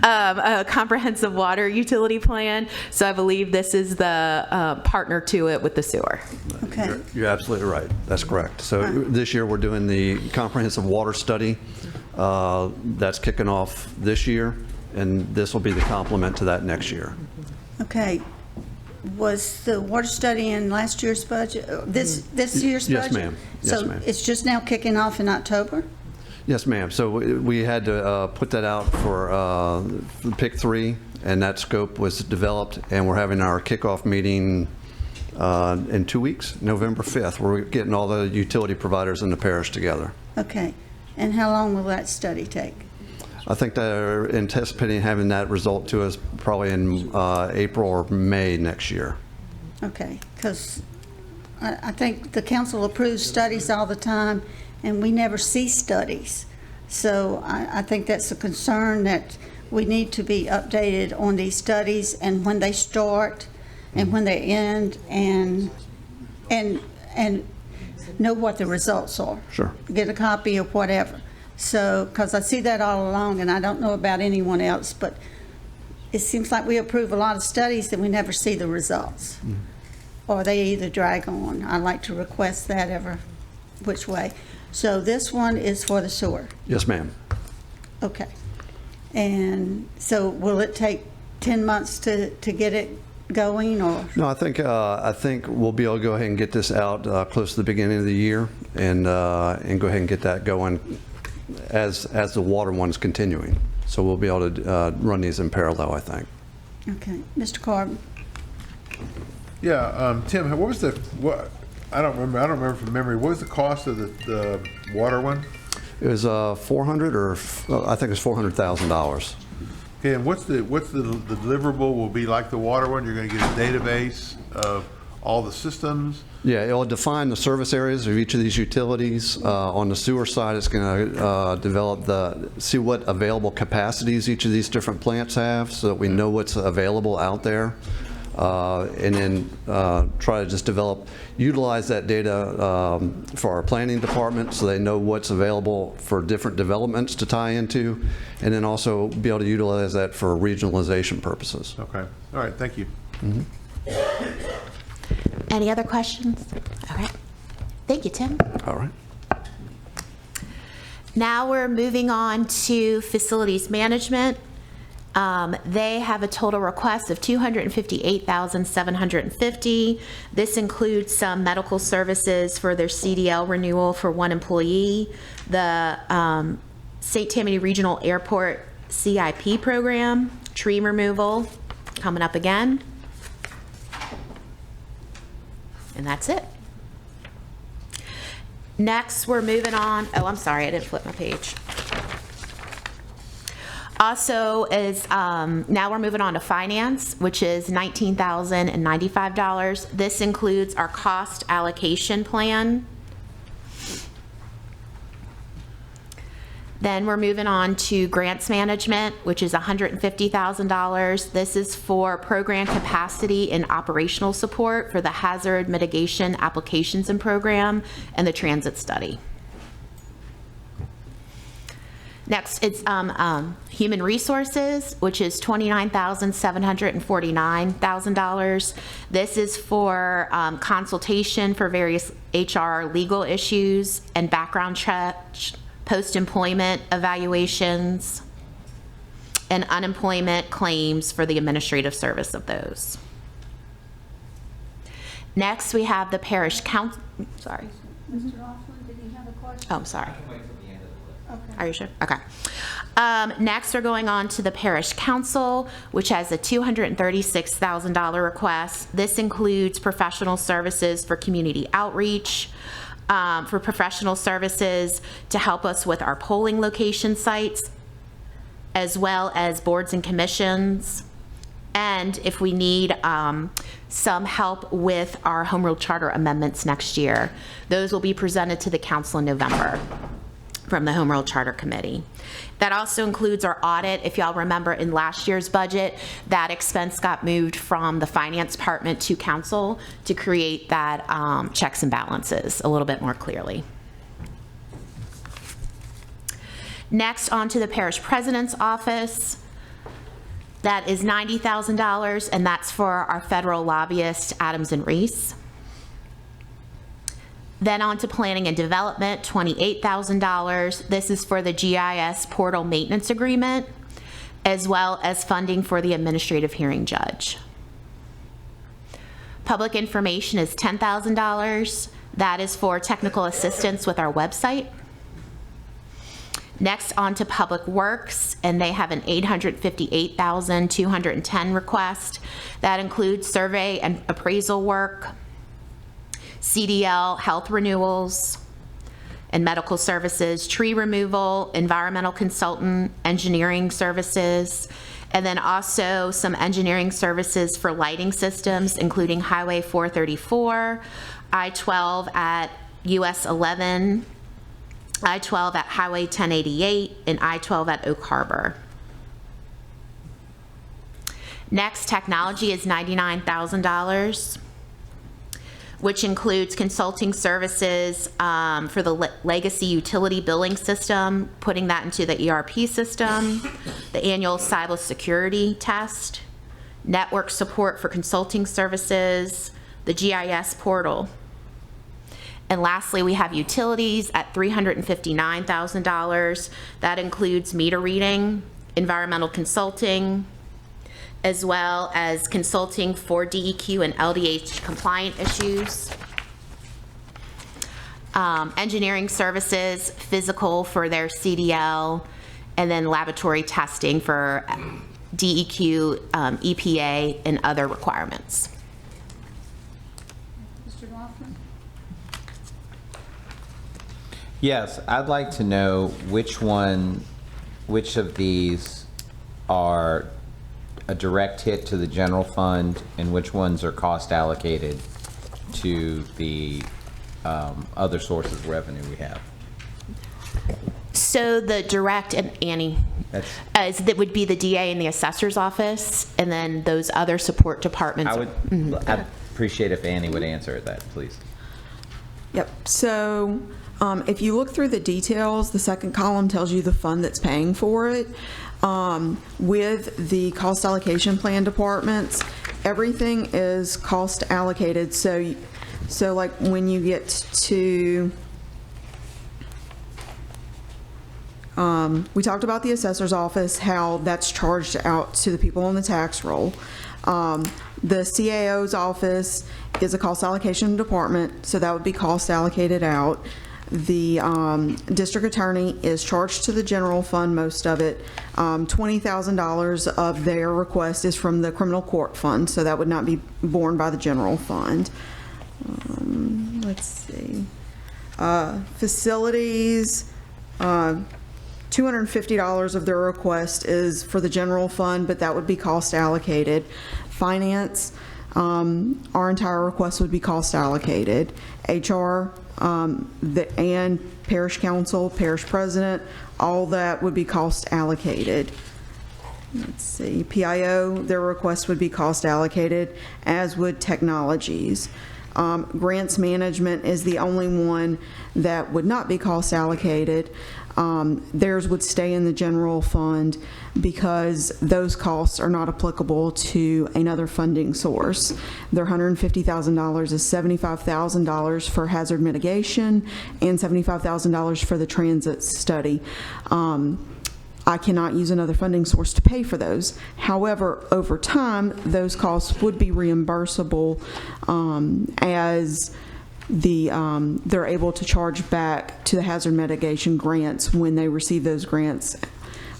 A comprehensive water utility plan. So I believe this is the partner to it with the sewer. Okay. You're absolutely right. That's correct. So this year we're doing the comprehensive water study. That's kicking off this year, and this will be the complement to that next year. Okay. Was the water study in last year's budget, this year's budget? Yes, ma'am. Yes, ma'am. So it's just now kicking off in October? Yes, ma'am. So we had to put that out for Pick 3, and that scope was developed, and we're having our kickoff meeting in 2 weeks, November 5th. We're getting all the utility providers in the parish together. Okay. And how long will that study take? I think they're anticipating having that result to us probably in April or May next year. Okay, because I think the council approves studies all the time, and we never see studies. So I think that's a concern, that we need to be updated on these studies and when they start and when they end, and know what the results are. Sure. Get a copy of whatever. So, because I see that all along, and I don't know about anyone else, but it seems like we approve a lot of studies and we never see the results. Or they either drag on. I like to request that ever which way. So this one is for the sewer. Yes, ma'am. Okay. And so will it take 10 months to get it going, or? No, I think we'll be able to go ahead and get this out close to the beginning of the year, and go ahead and get that going as the water one's continuing. So we'll be able to run these in parallel, I think. Okay, Mr. Corbin. Yeah, Tim, what was I don't remember from memory. What was the cost of the water one? It was 400, or I think it's $400,000. Okay, and what's the deliverable will be like the water one? You're going to get a database of all the systems? Yeah, it'll define the service areas of each of these utilities. On the sewer side, it's going to see what available capacities each of these different plants have, so that we know what's available out there. And then try to just utilize that data for our planning department, so they know what's available for different developments to tie into, and then also be able to utilize that for regionalization purposes. Okay. All right. Thank you. Mm-hmm. Any other questions? All right. Thank you, Tim. All right. Now we're moving on to facilities management. They have a total request of $258,750. This includes some medical services for their CDL renewal for one employee, the St. Tammany Regional Airport CIP program, tree removal, coming up again. And that's it. Next, we're moving on. Oh, I'm sorry, I didn't flip my page. Also is, now we're moving on to finance, which is $19,095. This includes our cost allocation plan. Then we're moving on to grants management, which is $150,000. This is for program capacity and operational support for the hazard mitigation applications and program and the transit study. Next, it's human resources, which is $29,749,000. This is for consultation for various HR legal issues and background check, post-employment evaluations, and unemployment claims for the administrative service of those. Next, we have the parish council. Sorry. Mr. Laughlin, did you have a question? Oh, I'm sorry. Okay. Are you sure? Okay. Next, we're going on to the parish council, which has a $236,000 request. This includes professional services for community outreach, for professional services to help us with our polling location sites, as well as boards and commissions, and if we need some help with our home rule charter amendments next year. Those will be presented to the council in November. from the Home Rule Charter Committee. That also includes our audit. If y'all remember in last year's budget, that expense got moved from the finance department to council to create that checks and balances a little bit more clearly. Next, on to the parish president's office. That is $90,000, and that's for our federal lobbyist, Adams and Reese. Then on to planning and development, $28,000. This is for the GIS portal maintenance agreement, as well as funding for the administrative hearing judge. Public information is $10,000. That is for technical assistance with our website. Next, on to Public Works, and they have an $858,210 request. That includes survey and appraisal work, CDL, health renewals, and medical services, tree removal, environmental consultant, engineering services, and then also some engineering services for lighting systems, including Highway 434, I-12 at US 11, I-12 at Highway 1088, and I-12 at Oak Harbor. Next, technology is $99,000, which includes consulting services for the legacy utility billing system, putting that into the ERP system, the annual cybersecurity test, network support for consulting services, the GIS portal. And lastly, we have utilities at $359,000. That includes meter reading, environmental consulting, as well as consulting for DEQ and LDH compliant issues. Engineering services, physical for their CDL, and then laboratory testing for DEQ, EPA, and other requirements. Mr. Laughlin? Yes, I'd like to know which of these are a direct hit to the general fund and which ones are cost allocated to the other sources of revenue we have. So the direct, and Annie, that would be the DA and the assessor's office, and then those other support departments. I'd appreciate if Annie would answer that, please. Yep. So if you look through the details, the second column tells you the fund that's paying for it. With the cost allocation plan departments, everything is cost allocated. So like when you get to, we talked about the assessor's office, how that's charged out to the people on the tax roll. The CAO's office is a cost allocation department, so that would be cost allocated out. The district attorney is charged to the general fund, most of it. $20,000 of their request is from the criminal court fund, so that would not be borne by the general fund. Let's see. Facilities, $250 of their request is for the general fund, but that would be cost allocated. Finance, our entire request would be cost allocated. HR, and parish council, parish president, all that would be cost allocated. Let's see, PIO, their request would be cost allocated, as would technologies. Grants management is the only one that would not be cost allocated. Theirs would stay in the general fund because those costs are not applicable to another funding source. Their $150,000 is $75,000 for hazard mitigation and $75,000 for the transit study. I cannot use another funding source to pay for those. However, over time, those costs would be reimbursable as they're able to charge back to the hazard mitigation grants when they receive those grants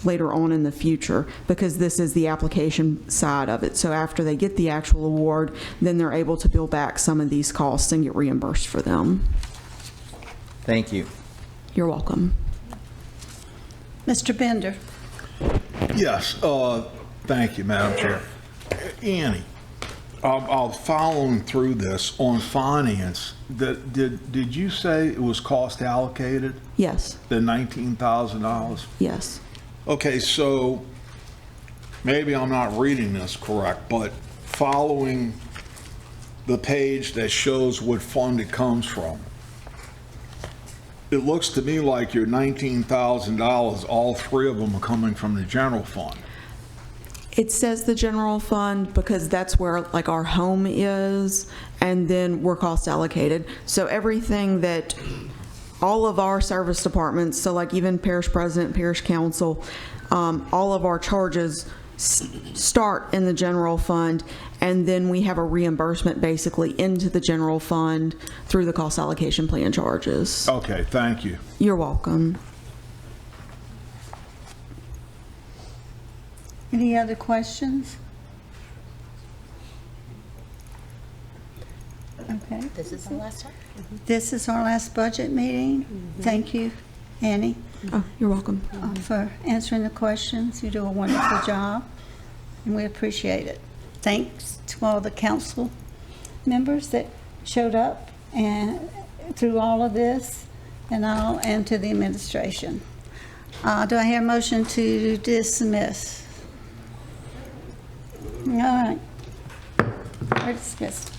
later on in the future, because this is the application side of it. So after they get the actual award, then they're able to bill back some of these costs and get reimbursed for them. Thank you. You're welcome. Mr. Bender? Yes, thank you, Madam Chair. Annie, I'll following through this on finance. Did you say it was cost allocated? Yes, The $19,000? yes. Okay, so maybe I'm not reading this correct, but following the page that shows what fund it comes from, it looks to me like your $19,000, all three of them are coming from the general fund. It says the general fund because that's where like our home is, and then we're cost allocated. So everything that, all of our service departments, so like even parish president, parish council, all of our charges start in the general fund, and then we have a reimbursement basically into the general fund through the cost allocation plan charges. Okay, thank you. You're welcome. Any other questions? Okay. This is the last time. This is our last budget meeting. Thank you, Annie, Oh, you're welcome. for answering the questions. You do a wonderful job, and we appreciate it. Thanks to all the council members that showed up and through all of this, and to the administration. Do I hear a motion to dismiss? All right. We're dismissed.